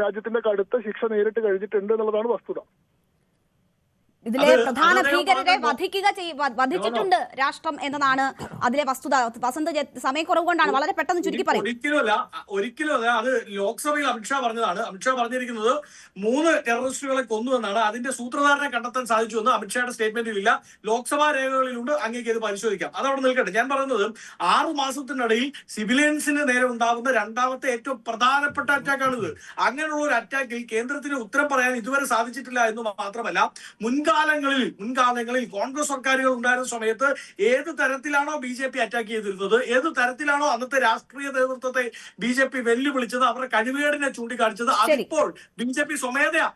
രാജ്യത്തിന്റെ കടുത്ത ശിക്ഷ നേരിട്ട് കഴിഞ്ഞിട്ടുണ്ട് എന്നുള്ളതാണ് വസ്തുത. ഇതിലെ പ്രധാന ഭീകരരെ വധിച്ചിട്ടുണ്ട് രാഷ്ട്രം എന്നതാണ് അതിലെ വസ്തുത. വസന്ത് സമയക്കുറവ് കൊണ്ടാണ്, വളരെ പെട്ടെന്ന് ചുരുക്കി പറയും. ഒരിക്കലുമല്ല. അത് ലോക്സഭയിൽ അമിത്ഷാ പറഞ്ഞതാണ്. അമിത്ഷാ പറഞ്ഞിരിക്കുന്നത് 3 ടെററിസ്റ്റുകളെ കൊന്നു എന്നാണ്. അതിന്റെ സൂത്രധാരനെ കണ്ടെത്താൻ സാധിച്ചു എന്ന് അമിത്ഷായുടെ സ്റ്റേറ്റ്മെന്റിലില്ല, ലോക്സഭാ രേഖകളിലുണ്ട്. അങ്ങേക്ക് ഇത് പരിശോധിക്കാം. അതവിടെ നിൽക്കട്ടെ. ഞാൻ പറയുന്നത് 6 മാസത്തിനിടയിൽ സിവിലിയൻസിന് നേരെ ഉണ്ടാകുന്ന രണ്ടാമത്തെ ഏറ്റവും പ്രധാനപ്പെട്ട അറ്റാക്കാണിത്. അങ്ങനെയുള്ള ഒരു അറ്റാക്കിൽ കേന്ദ്രത്തിന് ഉത്തരം പറയാൻ ഇതുവരെ സാധിച്ചിട്ടില്ല എന്ന് മാത്രമല്ല, മുൻകാലങ്ങളിൽ കോൺഗ്രസ് സർക്കാരുകൾ ഉണ്ടായിരുന്ന സമയത്ത് ഏത് തരത്തിലാണോ BJP അറ്റാക്ക് ചെയ്തിരുന്നത്, ഏത് തരത്തിലാണോ അന്നത്തെ രാഷ്ട്രീയ നേതൃത്വത്തെ BJP വെല്ലുവിളിച്ചത്, അവരുടെ കഴിവുകേടിനെ ചൂണ്ടിക്കാണിച്ചത്, അതിപ്പോൾ BJP സ്വമേധയാ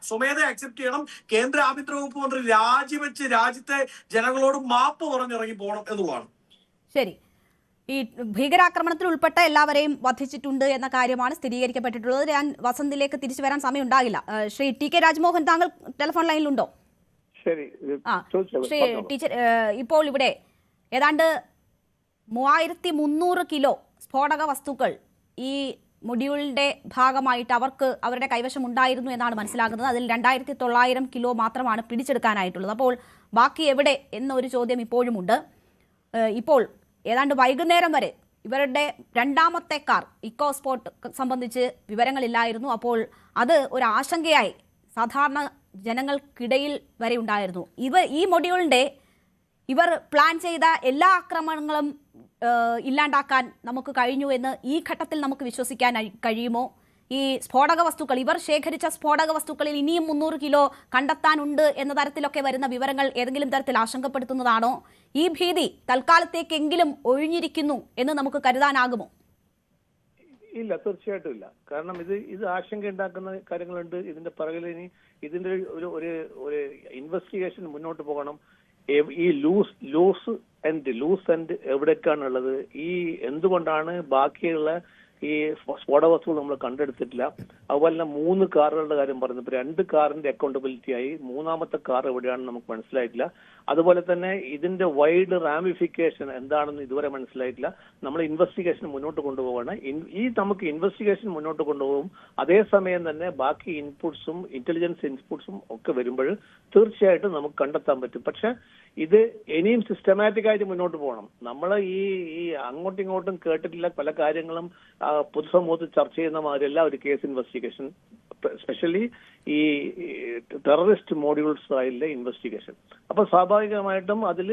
അക്സെപ്റ്റ് ചെയ്യണം. കേന്ദ്ര ആഭ്യന്തര വകുപ്പ് മന്ത്രി രാജിവെച്ച് രാജ്യത്തെ ജനങ്ങളോട് മാപ്പ് പറഞ്ഞിറങ്ങി പോകണം എന്നുള്ളതാണ്. ശരി, ഈ ഭീകരാക്രമണത്തിൽ ഉൾപ്പെട്ട എല്ലാവരെയും വധിച്ചിട്ടുണ്ട് എന്ന കാര്യമാണ് സ്ഥിരീകരിക്കപ്പെട്ടിട്ടുള്ളത്. ഞാൻ വസന്തിലേക്ക് തിരിച്ചു വരാൻ സമയം ഉണ്ടാകില്ല. ശ്രീ TK രാജ്മോഹൻ, താങ്കൾ ടെലിഫോൺ ലൈനിലുണ്ടോ? ശരി, ശ്രീ ടീച്ചർ, ഇപ്പോൾ ഇവിടെ ഏതാണ്ട് 3300 കിലോ സ്ഫോടക വസ്തുക്കൾ ഈ മൊഡ്യൂളിന്റെ ഭാഗമായിട്ട് അവരുടെ കൈവശം ഉണ്ടായിരുന്നു എന്നാണ് മനസ്സിലാകുന്നത്. അതിൽ 2900 കിലോ മാത്രമാണ് പിടിച്ചെടുക്കാനായിട്ടുള്ളത്. അപ്പോൾ ബാക്കി എവിടെ എന്നൊരു ചോദ്യം ഇപ്പോഴുമുണ്ട്. ഇപ്പോൾ ഏതാണ്ട് വൈകുന്നേരം വരെ ഇവരുടെ രണ്ടാമത്തെ കാർ ഇക്കോസ്പോർട്ട് സംബന്ധിച്ച് വിവരങ്ങളില്ലായിരുന്നു. അപ്പോൾ അത് ഒരു ആശങ്കയായി സാധാരണ ജനങ്ങൾക്കിടയിൽ വരെ ഉണ്ടായിരുന്നു. ഈ മൊഡ്യൂളിന്റെ ഇവർ പ്ലാൻ ചെയ്ത എല്ലാ ആക്രമണങ്ങളും ഇല്ലാണ്ടാക്കാൻ നമുക്ക് കഴിഞ്ഞു എന്ന് ഈ ഘട്ടത്തിൽ നമുക്ക് വിശ്വസിക്കാൻ കഴിയുമോ? ഈ സ്ഫോടക വസ്തുക്കൾ, ഇവർ ശേഖരിച്ച സ്ഫോടക വസ്തുക്കളിൽ ഇനിയും 300 കിലോ കണ്ടെത്താനുണ്ട് എന്ന തരത്തിലൊക്കെ വരുന്ന വിവരങ്ങൾ ഏതെങ്കിലും തരത്തിൽ ആശങ്കപ്പെടുത്തുന്നതാണോ? ഈ ഭീതി തൽക്കാലത്തേക്കെങ്കിലും ഒഴിഞ്ഞിരിക്കുന്നു എന്ന് നമുക്ക് കരുതാനാകുമോ? ഇല്ല, തീർച്ചയായിട്ടും ഇല്ല. കാരണം ഇത് ആശങ്ക ഉണ്ടാക്കുന്ന കാര്യങ്ങളുണ്ട്. ഇതിന്റെ പിറകിൽ ഇനി ഇതിന്റെ ഒരു ഇൻവെസ്റ്റിഗേഷൻ മുന്നോട്ട് പോകണം. ഈ ലൂസ് എൻഡ് എവിടേക്കാണുള്ളത്, ഈ എന്തുകൊണ്ടാണ് ബാക്കിയുള്ള ഈ സ്ഫോടക വസ്തുക്കൾ നമ്മൾ കണ്ടെടുത്തിട്ടില്ല. അതുപോലെ 3 കാറുകളുടെ കാര്യം പറഞ്ഞു. ഇപ്പൊ 2 കാറിന്റെ അക്കൗണ്ടബിലിറ്റി ആയി, 3ാമത്തെ കാർ എവിടെയാണെന്ന് നമുക്ക് മനസ്സിലായിട്ടില്ല. അതുപോലെ തന്നെ ഇതിന്റെ വൈഡ് റാമിഫിക്കേഷൻ എന്താണെന്ന് ഇതുവരെ മനസ്സിലായിട്ടില്ല. നമ്മൾ ഇൻവെസ്റ്റിഗേഷൻ മുന്നോട്ട് കൊണ്ടുപോവാണ്. നമുക്ക് ഇൻവെസ്റ്റിഗേഷൻ മുന്നോട്ട് കൊണ്ടുപോകും. അതേസമയം തന്നെ ബാക്കി ഇൻപുട്സും ഇന്റലിജൻസ് ഇൻപുട്സും ഒക്കെ വരുമ്പോൾ തീർച്ചയായിട്ടും നമുക്ക് കണ്ടെത്താൻ പറ്റും. പക്ഷെ ഇത് ഇനിയും സിസ്റ്റമാറ്റിക് ആയിട്ട് മുന്നോട്ട് പോകണം. നമ്മൾ ഈ അങ്ങോട്ടും ഇങ്ങോട്ടും കേട്ടിട്ടില്ല പല കാര്യങ്ങളും പൊതുസമൂഹത്തിൽ ചർച്ച ചെയ്യുന്ന മാതിരിയല്ല ഒരു കേസ് ഇൻവെസ്റ്റിഗേഷൻ, സ്പെഷ്യലി ഈ ടെററിസ്റ്റ് മോഡ്യൂൾ സ്റ്റൈലിലെ ഇൻവെസ്റ്റിഗേഷൻ. അപ്പൊ സ്വാഭാവികമായിട്ടും അതിൽ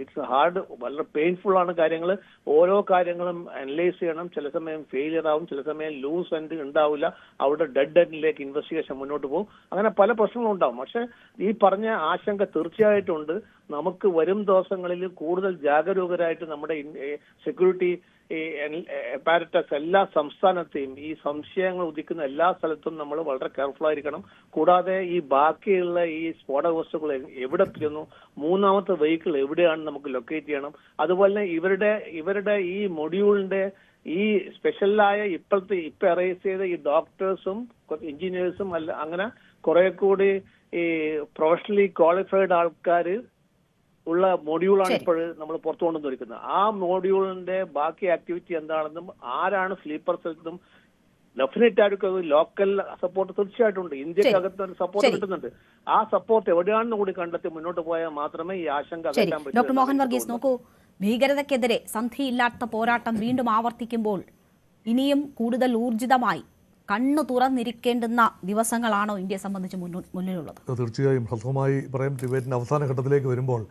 ഇറ്റ്സ് ഹാർഡ്, വളരെ പെയിൻഫുൾ ആണ് കാര്യങ്ങൾ. ഓരോ കാര്യങ്ങളും അനലൈസ് ചെയ്യണം. ചില സമയം ഫെയിലിയർ ആവും, ചില സമയം ലൂസ് എൻഡ് ഉണ്ടാവില്ല. അവിടെ ഡെഡ് എൻഡിലേക്ക് ഇൻവെസ്റ്റിഗേഷൻ മുന്നോട്ട് പോകും. അങ്ങനെ പല പ്രശ്നങ്ങളും ഉണ്ടാവും. പക്ഷെ ഈ പറഞ്ഞ ആശങ്ക തീർച്ചയായിട്ടും ഉണ്ട്. നമുക്ക് വരും ദിവസങ്ങളിൽ കൂടുതൽ ജാഗരൂകരായിട്ട് നമ്മുടെ സെക്യൂരിറ്റി അപ്പാരറ്റസ് എല്ലാ സംസ്ഥാനത്തെയും ഈ സംശയങ്ങൾ ഉദിക്കുന്ന എല്ലാ സ്ഥലത്തും നമ്മൾ വളരെ കെയർഫുൾ ആയിരിക്കണം. കൂടാതെ ഈ ബാക്കിയുള്ള ഈ സ്ഫോടക വസ്തുക്കൾ എവിടെ എത്തുന്നു, 3ാമത്തെ വെഹിക്കിൾ എവിടെയാണ് നമുക്ക് ലൊക്കേറ്റ് ചെയ്യണം. അതുപോലെ ഇവരുടെ ഈ മൊഡ്യൂളിന്റെ ഈ സ്പെഷ്യലായ ഇപ്പൊ അറേസ് ചെയ്ത ഈ ഡോക്ടേഴ്സും എഞ്ചിനീയേഴ്സും അല്ല, അങ്ങനെ കുറെ കൂടി ഈ പ്രൊഫഷണലി ക്വാളിഫൈഡ് ആൾക്കാർ ഉള്ള മൊഡ്യൂളാണ് ഇപ്പോൾ നമ്മൾ പുറത്തു കൊണ്ടുവന്നിരിക്കുന്നത്. ആ മൊഡ്യൂളിന്റെ ബാക്കി ആക്ടിവിറ്റി എന്താണെന്നും ആരാണ് സ്ലീപ്പർ സെൽസും ഡെഫിനറ്റ് ആയിരിക്കും ലോക്കൽ സപ്പോർട്ട് തീർച്ചയായിട്ടും ഉണ്ട്. ഇന്ത്യക്കകത്ത് സപ്പോർട്ട് കിട്ടുന്നുണ്ട്. ആ സപ്പോർട്ട് എവിടെയാണെന്ന് കൂടി കണ്ടെത്തി മുന്നോട്ട് പോയാൽ മാത്രമേ ഈ ആശങ്ക അകറ്റാൻ പറ്റൂ. ഡോക്ടർ മോഹൻ വർഗീസ്, നോക്കൂ, ഭീകരതയ്ക്കെതിരെ സന്ധിയില്ലാത്ത പോരാട്ടം വീണ്ടും ആവർത്തിക്കുമ്പോൾ ഇനിയും കൂടുതൽ ഊർജിതമായി കണ്ണു തുറന്നിരിക്കേണ്ടുന്ന ദിവസങ്ങളാണോ ഇന്ത്യയെ സംബന്ധിച്ച് മുന്നിലുള്ളത്? തീർച്ചയായും ഹ്രസ്വമായി പറയാം. ഡിബേറ്റിന്റെ അവസാന ഘട്ടത്തിലേക്ക് വരുമ്പോൾ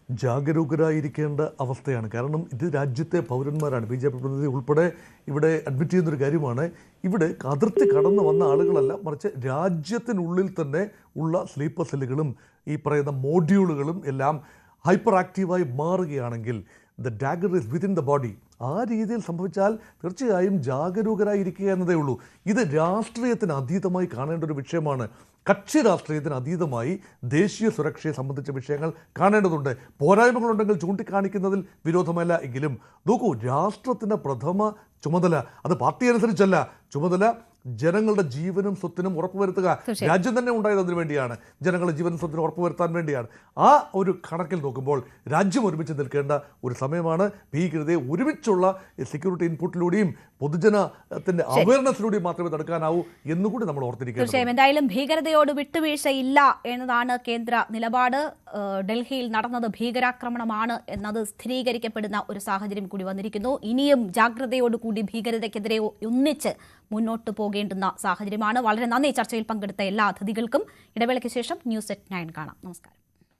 ജാഗരൂകരായിരിക്കേണ്ട അവസ്ഥയാണ്. കാരണം ഇത് രാജ്യത്തെ പൗരന്മാരാണ്. BJP പ്രതിനിധി ഉൾപ്പെടെ ഇവിടെ അഡ്മിറ്റ് ചെയ്യുന്നൊരു കാര്യമാണ്. ഇവിടെ അതിർത്തി കടന്നു വന്ന ആളുകളല്ല, മറിച്ച് രാജ്യത്തിനുള്ളിൽ തന്നെ ഉള്ള സ്ലീപ്പർ സെല്ലുകളും ഈ പറയുന്ന മോഡ്യൂളുകളും എല്ലാം ഹൈപ്പർ ആക്റ്റീവായി മാറുകയാണെങ്കിൽ the dagger is within the body. ആ രീതിയിൽ സംഭവിച്ചാൽ തീർച്ചയായും ജാഗരൂകരായിരിക്കുക എന്നതേ ഉള്ളൂ. ഇത് രാഷ്ട്രീയത്തിന് അതീതമായി കാണേണ്ട ഒരു വിഷയമാണ്. കക്ഷി രാഷ്ട്രീയത്തിന് അതീതമായി ദേശീയ സുരക്ഷയെ സംബന്ധിച്ച വിഷയങ്ങൾ കാണേണ്ടതുണ്ട്. പോരായ്മകളുണ്ടെങ്കിൽ ചൂണ്ടിക്കാണിക്കുന്നതിൽ വിരോധമല്ല. എങ്കിലും നോക്കൂ, രാഷ്ട്രത്തിൻ്റെ പ്രഥമ ചുമതല അത് പാർട്ടി അനുസരിച്ചല്ല. ചുമതല ജനങ്ങളുടെ ജീവനും സ്വത്തിനും ഉറപ്പുവരുത്തുക. രാജ്യം തന്നെ ഉണ്ടായത് അതിനു വേണ്ടിയാണ്, ജനങ്ങളുടെ ജീവനും സ്വത്തിനും ഉറപ്പുവരുത്താൻ വേണ്ടിയാണ്. ആ ഒരു കണക്കിൽ നോക്കുമ്പോൾ രാജ്യം ഒരുമിച്ച് നിൽക്കേണ്ട ഒരു സമയമാണ്. ഭീകരതയെ ഒരുമിച്ചുള്ള സെക്യൂരിറ്റി ഇൻപുട്ടിലൂടെയും പൊതുജനത്തിന്റെ അവയർനെസ്സിലൂടെയും മാത്രമേ തടുക്കാനാവൂ എന്നുകൂടി നമ്മൾ ഓർത്തിരിക്കണം. തീർച്ചയായും എന്തായാലും ഭീകരതയോട് വിട്ടുവീഴ്ചയില്ല എന്നതാണ് കേന്ദ്ര നിലപാട്. ഡൽഹിയിൽ നടന്നത് ഭീകരാക്രമണമാണ് എന്നത് സ്ഥിരീകരിക്കപ്പെടുന്ന ഒരു സാഹചര്യം കൂടി വന്നിരിക്കുന്നു. ഇനിയും ജാഗ്രതയോടുകൂടി ഭീകരതയ്ക്കെതിരെ ഒന്നിച്ച് മുന്നോട്ട് പോകേണ്ടുന്ന സാഹചര്യമാണ്. വളരെ നന്ദി ചർച്ചയിൽ പങ്കെടുത്ത എല്ലാ അതിഥികൾക്കും. ഇടവേളയ്ക്ക് ശേഷം ന്യൂസ് at 9 കാണാം. നമസ്കാരം.